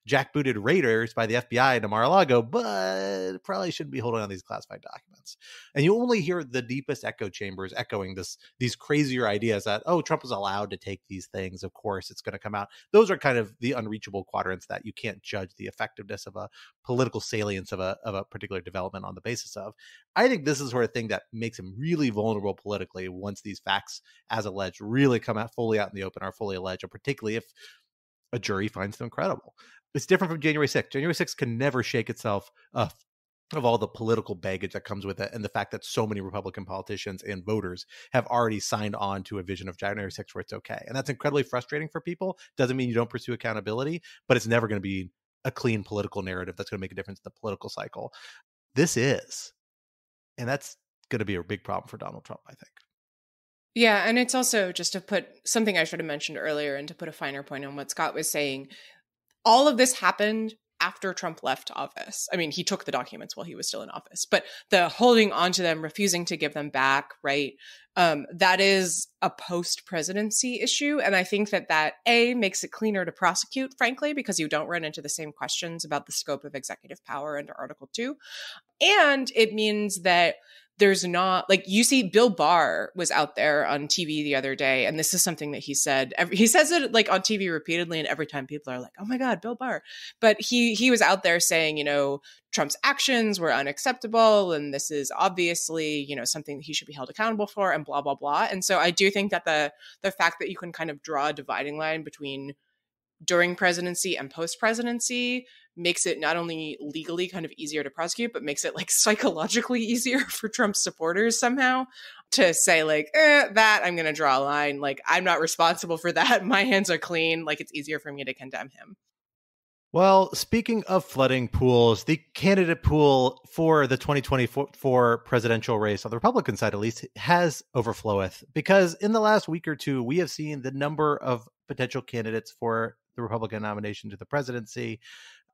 jackbooted raiders by the FBI in Mar-a-Lago, but probably shouldn't be holding on these classified documents. And you only hear the deepest echo chambers echoing these crazier ideas that, oh, Trump is allowed to take these things. Of course, it's going to come out. Those are kind of the unreachable quadrants that you can't judge the effectiveness of a political salience of a particular development on the basis of. I think this is the sort of thing that makes him really vulnerable politically once these facts, as alleged, really come out fully out in the open, are fully alleged, or particularly if a jury finds them credible. It's different from January 6th. January 6th can never shake itself of all the political baggage that comes with it, and the fact that so many Republican politicians and voters have already signed on to a vision of January 6th where it's okay. And that's incredibly frustrating for people. Doesn't mean you don't pursue accountability, but it's never going to be a clean political narrative that's going to make a difference in the political cycle. This is. And that's going to be a big problem for Donald Trump, I think. Yeah, and it's also, just to put something I should have mentioned earlier and to put a finer point on what Scott was saying, all of this happened after Trump left office. I mean, he took the documents while he was still in office, but the holding onto them, refusing to give them back, right? That is a post-presidency issue. And I think that A, makes it cleaner to prosecute, frankly, because you don't run into the same questions about the scope of executive power under Article 2. And it means that there's not, like, you see Bill Barr was out there on TV the other day, and this is something that he said. He says it like on TV repeatedly, and every time people are like, oh my God, Bill Barr. But he was out there saying, you know, Trump's actions were unacceptable, and this is obviously, you know, something that he should be held accountable for, and blah, blah, blah. And so I do think that the fact that you can kind of draw a dividing line between during presidency and post-presidency makes it not only legally kind of easier to prosecute, but makes it like psychologically easier for Trump's supporters somehow to say like, that I'm going to draw a line. Like, I'm not responsible for that. My hands are clean. Like, it's easier for me to condemn him. Well, speaking of flooding pools, the candidate pool for the 2024 presidential race, on the Republican side at least, has overfloweth, because in the last week or two, we have seen the number of potential candidates for the Republican nomination to the presidency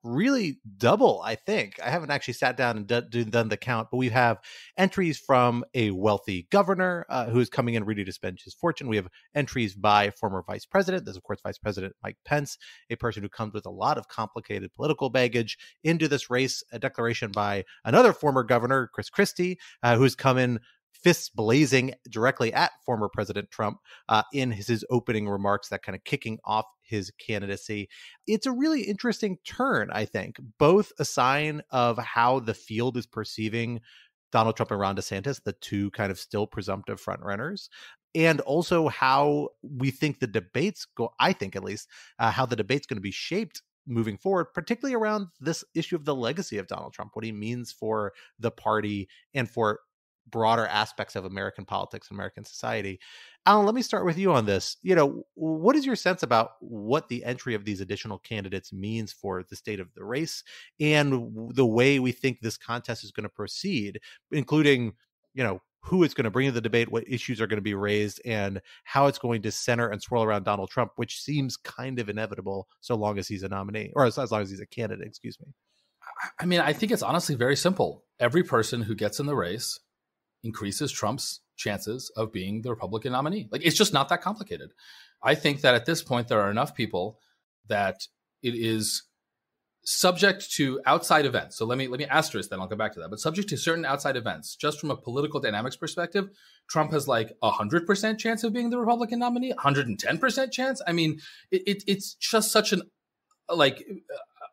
really double, I think. I haven't actually sat down and done the count, but we have entries from a wealthy governor who is coming in ready to spend his fortune. We have entries by former vice president. There's, of course, Vice President Mike Pence, a person who comes with a lot of complicated political baggage into this race. A declaration by another former governor, Christie, who's come in fists blazing directly at former President Trump in his opening remarks, that kind of kicking off his candidacy. It's a really interesting turn, I think, both a sign of how the field is perceiving Donald Trump and Ron DeSantis, the two kind of still presumptive frontrunners, and also how we think the debates go, I think at least, how the debate's going to be shaped moving forward, particularly around this issue of the legacy of Donald Trump, what he means for the party and for broader aspects of American politics and American society. Alan, let me start with you on this. You know, what is your sense about what the entry of these additional candidates means for the state of the race and the way we think this contest is going to proceed, including, you know, who it's going to bring to the debate, what issues are going to be raised, and how it's going to center and swirl around Donald Trump, which seems kind of inevitable so long as he's a nominee, or as long as he's a candidate, excuse me. I mean, I think it's honestly very simple. Every person who gets in the race increases Trump's chances of being the Republican nominee. Like, it's just not that complicated. I think that at this point, there are enough people that it is subject to outside events. So let me asterisk that. I'll go back to that. But subject to certain outside events, just from a political dynamics perspective, Trump has like 100% chance of being the Republican nominee, 110% chance. I mean, it's just such an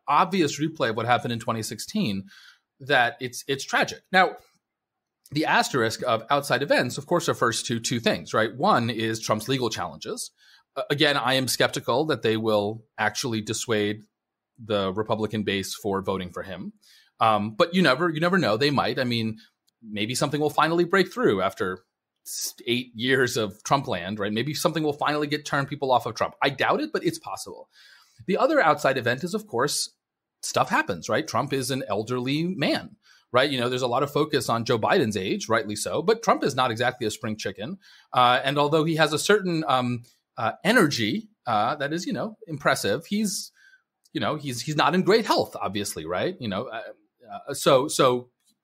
obvious replay of what happened in 2016 that it's tragic. Now, the asterisk of outside events, of course, refers to two things, right? One is Trump's legal challenges. Again, I am skeptical that they will actually dissuade the Republican base for voting for him. But you never know. They might. I mean, maybe something will finally break through after 8 years of Trump land, right? Maybe something will finally turn people off of Trump. I doubt it, but it's possible. The other outside event is, of course, stuff happens, right? Trump is an elderly man. Right. You know, there's a lot of focus on Joe Biden's age, rightly so, but Trump is not exactly a spring chicken. And although he has a certain energy that is, you know, impressive, he's not in great health, obviously. Right. You know, so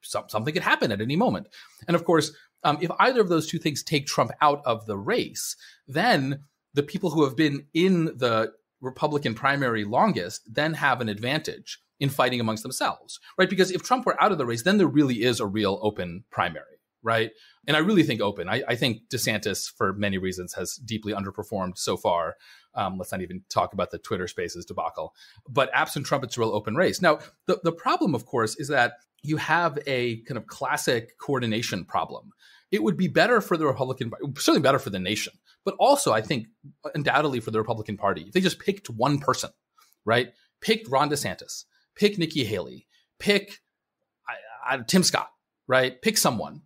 something could happen at any moment. And of course, if either of those two things take Trump out of the race, then the people who have been in the Republican primary longest then have an advantage in fighting amongst themselves, right? Because if Trump were out of the race, then there really is a real open primary, right? And I really think open. I think DeSantis, for many reasons, has deeply underperformed so far. Let's not even talk about the Twitter Spaces debacle. But absent Trump, it's a real open race. Now, the problem, of course, is that you have a kind of classic coordination problem. It would be better for the Republican Party, certainly better for the nation, but also, I think, undoubtedly for the Republican Party. If they just picked one person, right? Picked Ron DeSantis, pick Nikki Haley, pick Tim Scott, right? Pick someone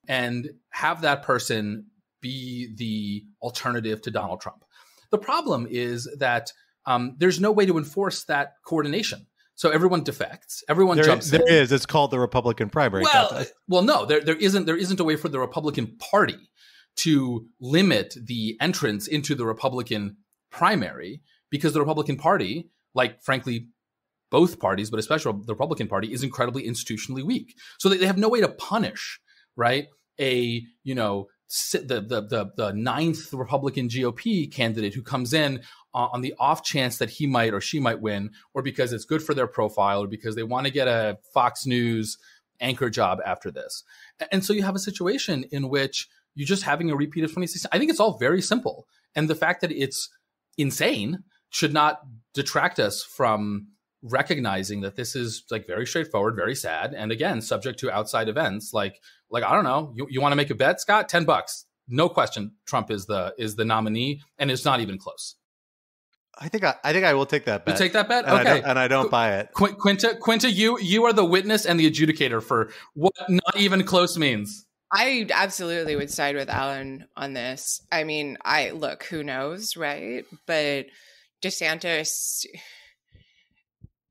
and have that person be the alternative to Donald Trump. The problem is that there's no way to enforce that coordination. So everyone defects. Everyone jumps in. There is. It's called the Republican primary. No. There isn't a way for the Republican Party to limit the entrance into the Republican primary, because the Republican Party, like frankly both parties, but especially the Republican Party, is incredibly institutionally weak. So they have no way to punish, right, the ninth Republican GOP candidate who comes in on the off chance that he might or she might win, or because it's good for their profile, or because they want to get a Fox News anchor job after this. And so you have a situation in which you're just having a repeat of 2016. I think it's all very simple. And the fact that it's insane should not detract us from recognizing that this is like very straightforward, very sad, and again, subject to outside events. Like I don't know, you want to make a bet, Scott? $10, no question. Trump is the nominee, and it's not even close. I think I will take that bet. You take that bet, and okay? I don't buy it. Quinta, you are the witness and the adjudicator for what not even close means. I absolutely would side with Alan on this. I mean, look, who knows, right? But DeSantis,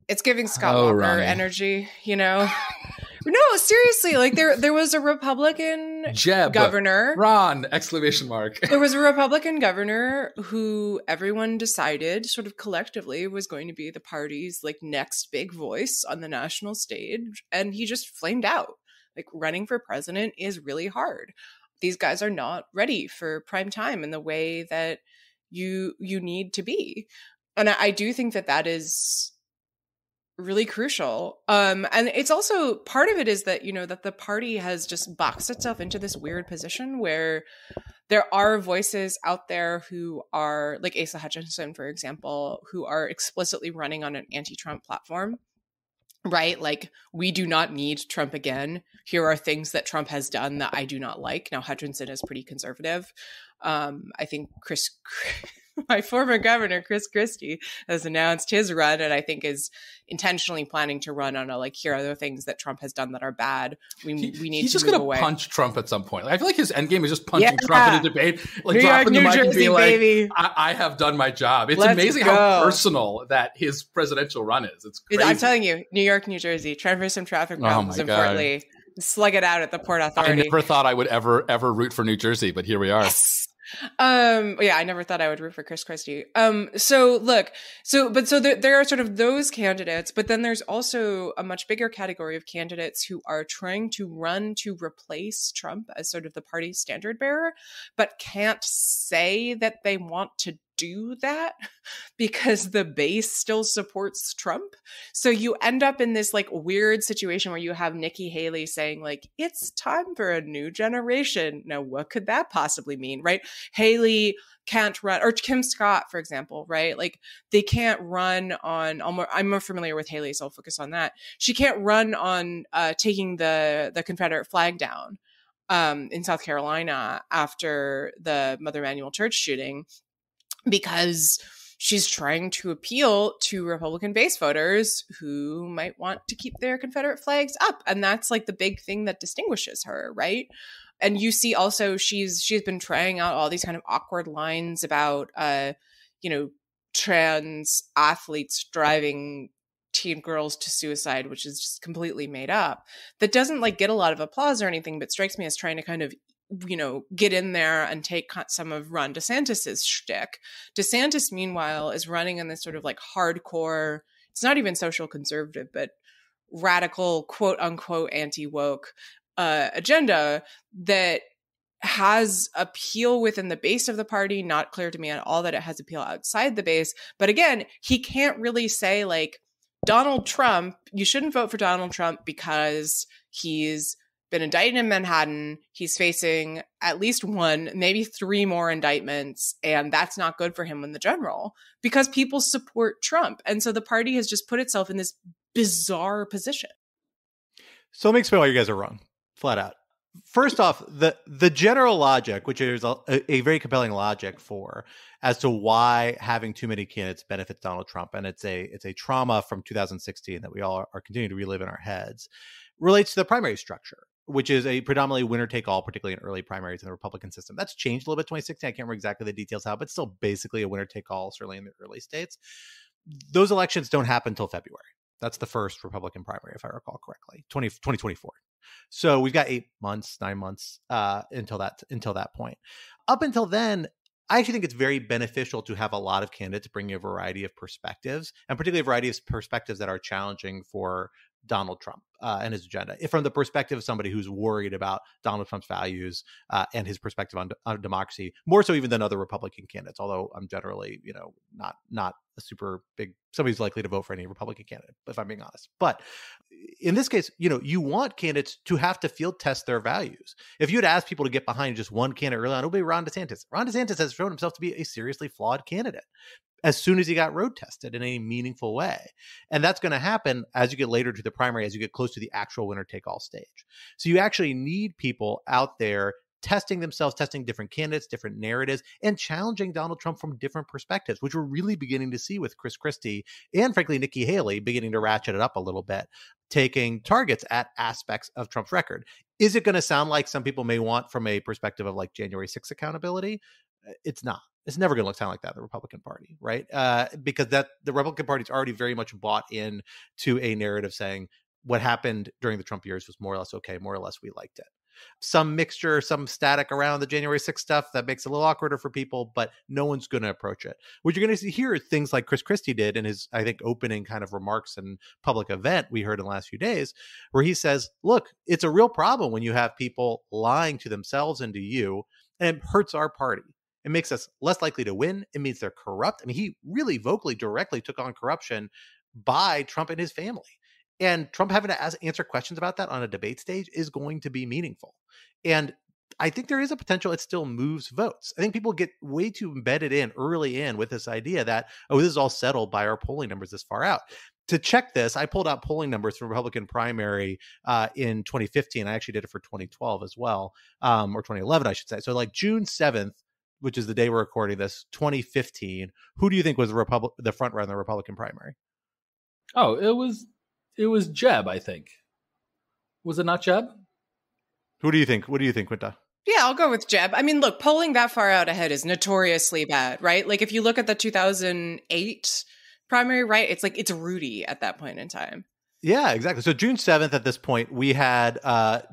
it's giving Scott Walker Ronnie. energy, you know? No, seriously, like there was a Republican governor. Ron, exclamation mark. There was a Republican governor who everyone decided sort of collectively was going to be the party's like next big voice on the national stage. And he just flamed out. Like running for president is really hard. These guys are not ready for prime time in the way that you need to be. And I do think that is really crucial. And it's also part of it is that, you know, that the party has just boxed itself into this weird position where there are voices out there who are like Asa Hutchinson, for example, who are explicitly running on an anti-Trump platform. Right? Like, we do not need Trump again. Here are things that Trump has done that I do not like. Now, Hutchinson is pretty conservative. I think my former governor, Christie, has announced his run, and I think is intentionally planning to run on a, like, here are the things that Trump has done that are bad. We need to move away. He's just going to punch Trump at some point. Like, I feel like his endgame is just punching Trump in a debate, like New dropping York, the mic New and being Jersey, like, I have done my job. It's Let's amazing go. how personal that his presidential run is. It's crazy. I'm telling you, New York, New Jersey, trying for some traffic problems in Fort Lee. Slug it out at the Port Authority. I never thought I would ever root for New Jersey, but here we are. Yes. Yeah, I never thought I would root for Chris Christie. So there are sort of those candidates, but then there's also a much bigger category of candidates who are trying to run to replace Trump as sort of the party's standard bearer, but can't say that they want to do that because the base still supports Trump. So you end up in this like weird situation where you have Nikki Haley saying like, it's time for a new generation. Now, what could that possibly mean, right? Haley can't run, or Kim Scott, for example, right? Like they can't run on, I'm more familiar with Haley, so I'll focus on that. She can't run on taking the Confederate flag down in South Carolina after the Mother Emanuel Church shooting, because she's trying to appeal to Republican base voters who might want to keep their Confederate flags up. And that's like the big thing that distinguishes her, right? And you see also she's been trying out all these kind of awkward lines about, trans athletes driving teen girls to suicide, which is just completely made up. That doesn't like get a lot of applause or anything, but strikes me as trying to kind of get in there and take some of Ron DeSantis's shtick. DeSantis, meanwhile, is running in this sort of like hardcore, it's not even social conservative, but radical, quote unquote, anti-woke agenda that has appeal within the base of the party. Not clear to me at all that it has appeal outside the base. But again, he can't really say like, Donald Trump, you shouldn't vote for Donald Trump because he's been indicted in Manhattan. He's facing at least one, maybe three more indictments. And that's not good for him in the general because people support Trump. And so the party has just put itself in this bizarre position. So let me explain why you guys are wrong, flat out. First off, the general logic, which is a very compelling logic for as to why having too many candidates benefits Donald Trump, and it's a trauma from 2016 that we all are continuing to relive in our heads, relates to the primary structure, which is a predominantly winner-take-all, particularly in early primaries in the Republican system. That's changed a little bit 2016. I can't remember exactly the details how, but still basically a winner-take-all, certainly in the early states. Those elections don't happen until February. That's the first Republican primary, if I recall correctly, 2024. So we've got 9 months until that point. Up until then, I actually think it's very beneficial to have a lot of candidates bringing a variety of perspectives, and particularly a variety of perspectives that are challenging for Donald Trump and his agenda. If from the perspective of somebody who's worried about Donald Trump's values and his perspective on democracy, more so even than other Republican candidates, although I'm generally, not a super big, somebody's likely to vote for any Republican candidate, if I'm being honest. But in this case, you want candidates to have to field test their values. If you had asked people to get behind just one candidate early on, it would be Ron DeSantis. Ron DeSantis has shown himself to be a seriously flawed candidate as soon as he got road tested in a meaningful way. And that's going to happen as you get later to the primary, as you get close to the actual winner-take-all stage. So you actually need people out there testing themselves, testing different candidates, different narratives, and challenging Donald Trump from different perspectives, which we're really beginning to see with Chris Christie and, frankly, Nikki Haley beginning to ratchet it up a little bit, taking targets at aspects of Trump's record. Is it going to sound like some people may want from a perspective of like January 6th accountability? It's not. It's never going to sound like that, the Republican Party, right? Because the Republican Party's already very much bought in to a narrative saying what happened during the Trump years was more or less okay, more or less we liked it. Some mixture, some static around the January 6th stuff that makes it a little awkwarder for people, but no one's going to approach it. What you're going to see here is things like Chris Christie did in his, I think, opening kind of remarks and public event we heard in the last few days, where he says, look, it's a real problem when you have people lying to themselves and to you, and it hurts our party. It makes us less likely to win. It means they're corrupt. I mean, he really vocally, directly took on corruption by Trump and his family. And Trump having to answer questions about that on a debate stage is going to be meaningful. And I think there is a potential it still moves votes. I think people get way too embedded in early in with this idea that, this is all settled by our polling numbers this far out. To check this, I pulled out polling numbers from Republican primary in 2015. I actually did it for 2012 as well, or 2011, I should say. So like June 7th, which is the day we're recording this, 2015. Who do you think was the front runner in the Republican primary? Oh, it was Jeb, I think. Was it not Jeb? Who do you think? What do you think, Quinta? Yeah, I'll go with Jeb. I mean, look, polling that far out ahead is notoriously bad, right? Like if you look at the 2008 primary, right? It's like it's Rudy at that point in time. Yeah, exactly. So June 7th, at this point, we had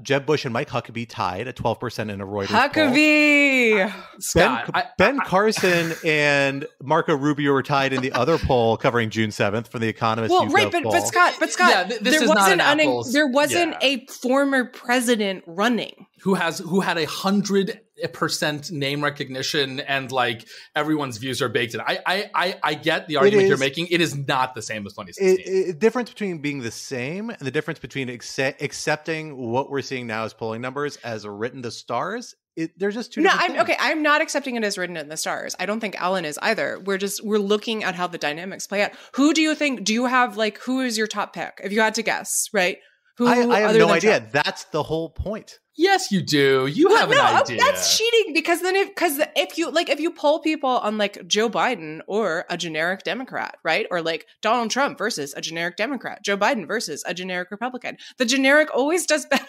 Jeb Bush and Mike Huckabee tied at 12% in a Reuters Huckabee! poll. Ben Carson and Marco Rubio were tied in the other poll covering June 7th from The Economist. Well, right, but Scott, yeah, there wasn't a former president running who had 100% name recognition and like everyone's views are baked in. I get the argument you're making. It is not the same as 2016. The difference between being the same and the difference between accepting what we're seeing now as polling numbers as written to stars. There's just two. I'm not accepting it as written in the stars. I don't think Alan is either. We're looking at how the dynamics play out. Who do you think? Do you have who is your top pick? If you had to guess, right? I have no idea. Trump? That's the whole point. Yes, you do. You have an idea. That's cheating because then if you poll people on Joe Biden or a generic Democrat, right? Or Donald Trump versus a generic Democrat, Joe Biden versus a generic Republican, the generic always does better.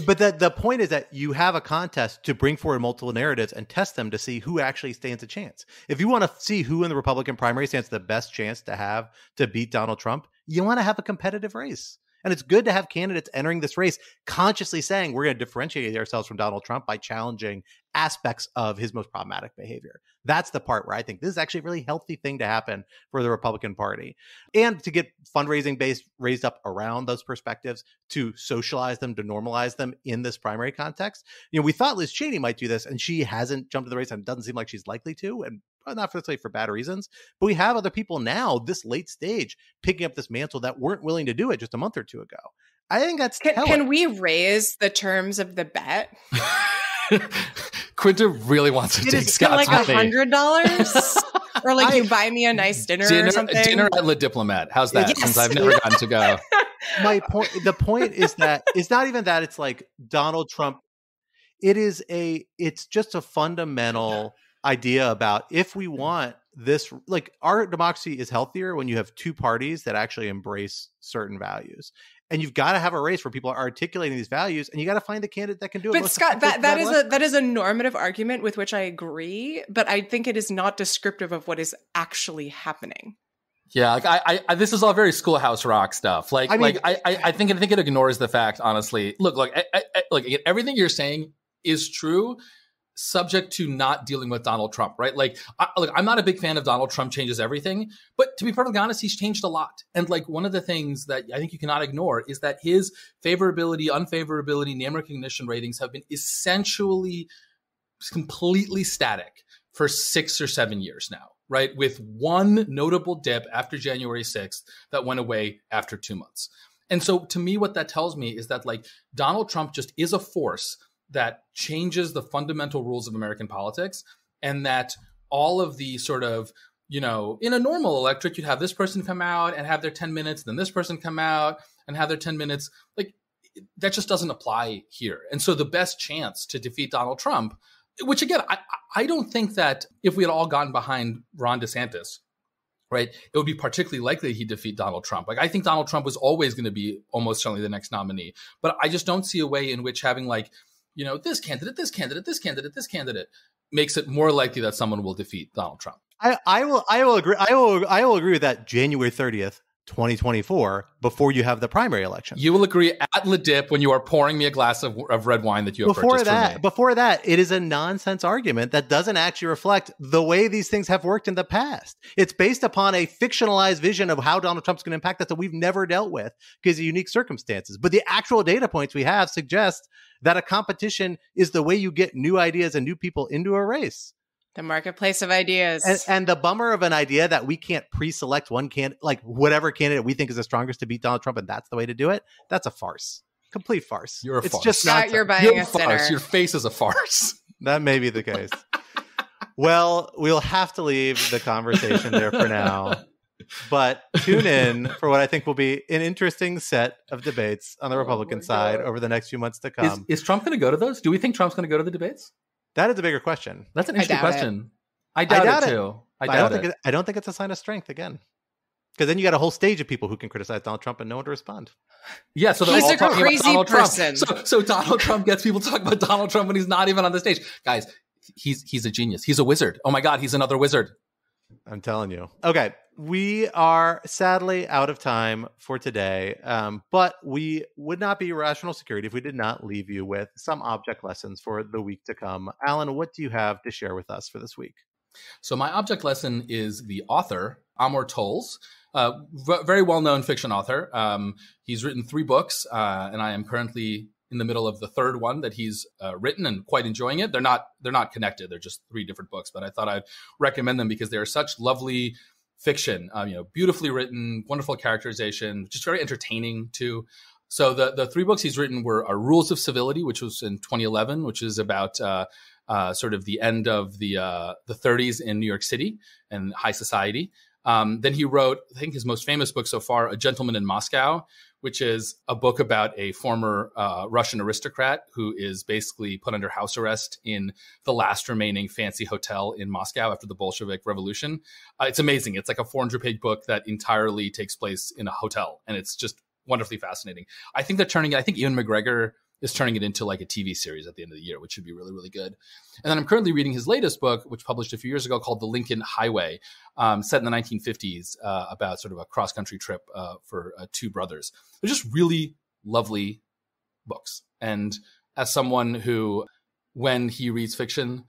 But the point is that you have a contest to bring forward multiple narratives and test them to see who actually stands a chance. If you want to see who in the Republican primary stands the best chance to beat Donald Trump, you want to have a competitive race. And it's good to have candidates entering this race consciously saying we're going to differentiate ourselves from Donald Trump by challenging aspects of his most problematic behavior. That's the part where I think this is actually a really healthy thing to happen for the Republican Party. And to get fundraising base raised up around those perspectives, to socialize them, to normalize them in this primary context. We thought Liz Cheney might do this, and she hasn't jumped in the race, and it doesn't seem like she's likely to. And not for bad reasons, but we have other people now, this late stage, picking up this mantle that weren't willing to do it just a month or two ago. I think that's telling. Can we raise the terms of the bet? Quinta really wants to take Scott's money. $100? Or you buy me a nice dinner or something? Dinner at Le Diplomat. How's that? Yes. Since I've never gotten to go. The point is that it's not even that it's like Donald Trump. It's just a fundamental idea about if we want this, our democracy is healthier when you have two parties that actually embrace certain values. And you've got to have a race where people are articulating these values, and you got to find the candidate that can do it. But Scott, that is a normative argument with which I agree, but I think it is not descriptive of what is actually happening. Yeah, I this is all very Schoolhouse Rock stuff. I think it ignores the fact, honestly. Look, again, everything you're saying is true. subject to not dealing with Donald Trump, right? Like, look, I'm not a big fan of Donald Trump changes everything, but to be perfectly honest, he's changed a lot. And like one of the things that I think you cannot ignore is that his favorability, unfavorability, name recognition ratings have been essentially completely static for 6 or 7 years now, right? With one notable dip after January 6th that went away after 2 months. And so to me, what that tells me is that like Donald Trump just is a force that changes the fundamental rules of American politics, and that all of the sort of, you know, in a normal electorate, you'd have this person come out and have their 10 minutes, then this person come out and have their 10 minutes. Like that just doesn't apply here. And so the best chance to defeat Donald Trump, which again, I don't think that if we had all gotten behind Ron DeSantis, right, it would be particularly likely he'd defeat Donald Trump. Like I think Donald Trump was always going to be almost certainly the next nominee, but I just don't see a way in which having like, you know, this candidate, this candidate, this candidate, this candidate makes it more likely that someone will defeat Donald Trump. I will agree. I will agree with that. January 30th, 2024, before you have the primary election. You will agree at the dip when you are pouring me a glass of red wine that you have purchased for me. Before that, it is a nonsense argument that doesn't actually reflect the way these things have worked in the past. It's based upon a fictionalized vision of how Donald Trump's going to impact us that we've never dealt with because of unique circumstances. But the actual data points we have suggest that a competition is the way you get new ideas and new people into a race. The marketplace of ideas. And the bummer of an idea that we can't pre-select one like whatever candidate we think is the strongest to beat Donald Trump, and that's the way to do it. That's a farce. Complete farce. You're a farce. It's just Scott, you're buying a sinner. Your face is a farce. That may be the case. Well, we'll have to leave the conversation there for now. But tune in for what I think will be an interesting set of debates on the Republican side over the next few months to come. Is Trump going to go to those? Do we think Trump's going to go to the debates? That is a bigger question. That's an interesting question. I doubt it too. I don't think it's a sign of strength again. Because then you got a whole stage of people who can criticize Donald Trump and no one to respond. Yeah, so they're all talking about Donald person. Trump. So Donald Trump gets people talking about Donald Trump when he's not even on the stage. Guys, he's a genius. He's a wizard. Oh my God, he's another wizard. I'm telling you. Okay, we are sadly out of time for today, but we would not be Rational Security if we did not leave you with some object lessons for the week to come. Alan, what do you have to share with us for this week? So my object lesson is the author, Amor Towles, very well-known fiction author. He's written 3 books, and I am currently in the middle of the 3rd one that he's written and quite enjoying it. They're not connected. They're just 3 different books, but I thought I'd recommend them because they're such lovely fiction, beautifully written, wonderful characterization, just very entertaining too. So the 3 books he's written are Rules of Civility, which was in 2011, which is about sort of the end of the 30s in New York City and high society. Then he wrote, I think his most famous book so far, A Gentleman in Moscow, which is a book about a former Russian aristocrat who is basically put under house arrest in the last remaining fancy hotel in Moscow after the Bolshevik Revolution. It's amazing. It's like a 400-page book that entirely takes place in a hotel, and it's just wonderfully fascinating. I think they're turning it, I think Ewan McGregor is turning it into like a TV series at the end of the year, which should be really, really good. And then I'm currently reading his latest book, which published a few years ago, called The Lincoln Highway, set in the 1950s, about sort of a cross-country trip for 2 brothers. They're just really lovely books. And as someone who, when he reads fiction,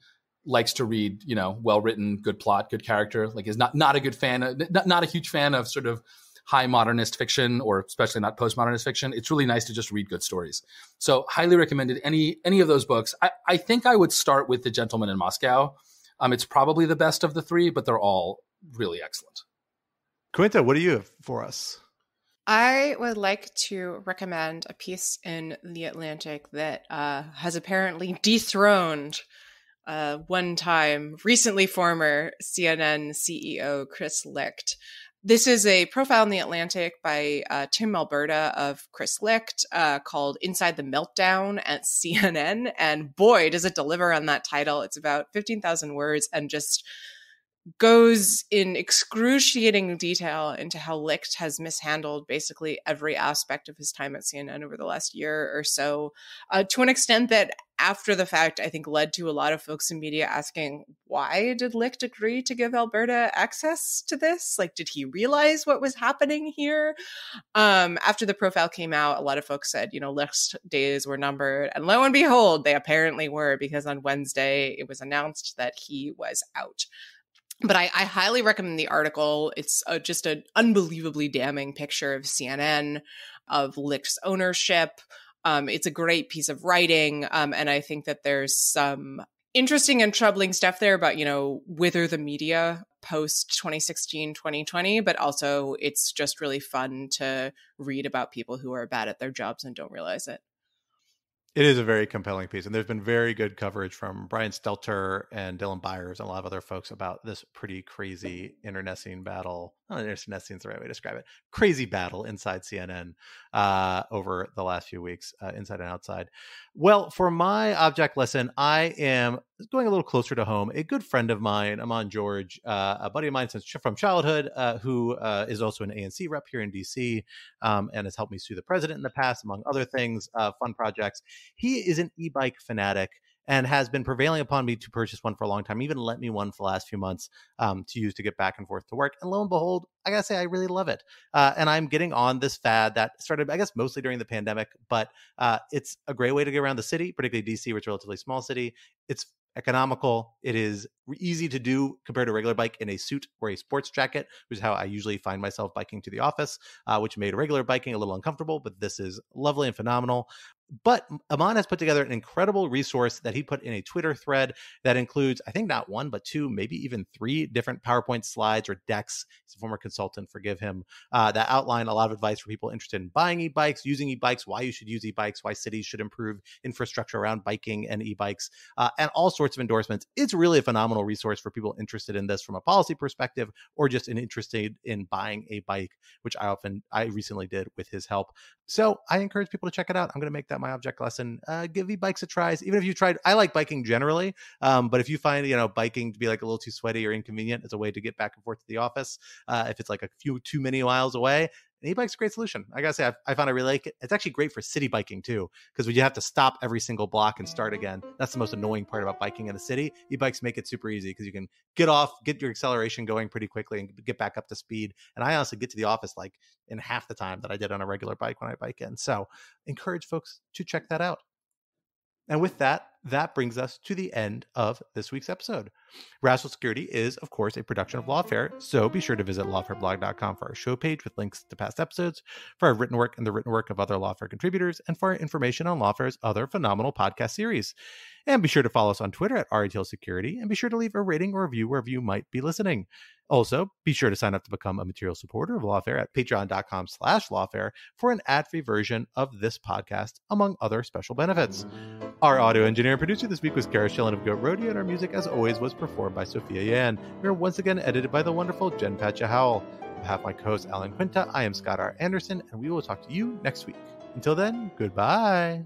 likes to read, well-written, good plot, good character, like is not a good fan, not a huge fan of sort of high modernist fiction, or especially not postmodernist fiction, it's really nice to just read good stories. So highly recommended any of those books. I think I would start with The Gentleman in Moscow. It's probably the best of the 3, but they're all really excellent. Quinta, what do you have for us? I would like to recommend a piece in The Atlantic that has apparently dethroned one-time, recently former CNN CEO Chris Licht. This is a profile in The Atlantic by Tim Alberta of Chris Licht called Inside the Meltdown at CNN. And boy, does it deliver on that title. It's about 15,000 words and just goes in excruciating detail into how Licht has mishandled basically every aspect of his time at CNN over the last year or so, to an extent that after the fact, I think led to a lot of folks in media asking, why did Licht agree to give Alberta access to this? Like, did he realize what was happening here? After the profile came out, a lot of folks said, Licht's days were numbered. And lo and behold, they apparently were, because on Wednesday, it was announced that he was out. But I highly recommend the article. It's just an unbelievably damning picture of CNN, of Licht's ownership. It's a great piece of writing. And I think that there's some interesting and troubling stuff there about, wither the media post 2016, 2020. But also it's just really fun to read about people who are bad at their jobs and don't realize it. It is a very compelling piece, and there's been very good coverage from Brian Stelter and Dylan Byers and a lot of other folks about this pretty crazy internecine battle. Not internecine is the right way to describe it. Crazy battle inside CNN over the last few weeks, inside and outside. Well, for my object lesson, I am going a little closer to home. A good friend of mine, Aman George, a buddy of mine from childhood, who is also an ANC rep here in DC, and has helped me sue the president in the past, among other things, fun projects. He is an e-bike fanatic and has been prevailing upon me to purchase one for a long time, even lent me one for the last few months to use to get back and forth to work. And lo and behold, I gotta say, I really love it. And I'm getting on this fad that started, I guess, mostly during the pandemic, but it's a great way to get around the city, particularly DC, which is a relatively small city. It's economical. It is easy to do compared to a regular bike in a suit or a sports jacket, which is how I usually find myself biking to the office, which made regular biking a little uncomfortable, but this is lovely and phenomenal. But Aman has put together an incredible resource that he put in a Twitter thread that includes, I think, not one, but two, maybe even three different PowerPoint slides or decks. He's a former consultant, forgive him, that outline a lot of advice for people interested in buying e-bikes, using e-bikes, why you should use e-bikes, why cities should improve infrastructure around biking and e-bikes, and all sorts of endorsements. It's really a phenomenal resource for people interested in this from a policy perspective, or just interested in buying a bike, which I recently did with his help. So I encourage people to check it out. I'm going to make that my object lesson. Give e-bikes a try. Even if you tried, I like biking generally, but if you find biking to be like a little too sweaty or inconvenient as a way to get back and forth to the office, if it's like a few too many miles away, an e-bike's a great solution. I gotta say, I found I really like it. It's actually great for city biking too, because when you have to stop every single block and start again, that's the most annoying part about biking in the city. E-bikes make it super easy because you can get off, get your acceleration going pretty quickly, and get back up to speed. And I honestly get to the office like in half the time that I did on a regular bike when I bike in. So encourage folks to check that out. And with that, that brings us to the end of this week's episode. Rational Security is, of course, a production of Lawfare, so be sure to visit lawfareblog.com for our show page with links to past episodes, for our written work and the written work of other Lawfare contributors, and for our information on Lawfare's other phenomenal podcast series. And be sure to follow us on Twitter at RETL Security, and be sure to leave a rating or review wherever you might be listening. Also, be sure to sign up to become a material supporter of Lawfare at patreon.com/lawfare for an ad-free version of this podcast, among other special benefits. Our audio engineer and producer this week was Kara Schillen of Goat Rodeo, and our music, as always, was performed by Sophia Yan. We are once again edited by the wonderful Jen Patcha Howell. On behalf of my co-host Alan Quinta, I am Scott R. Anderson, and we will talk to you next week. Until then, goodbye.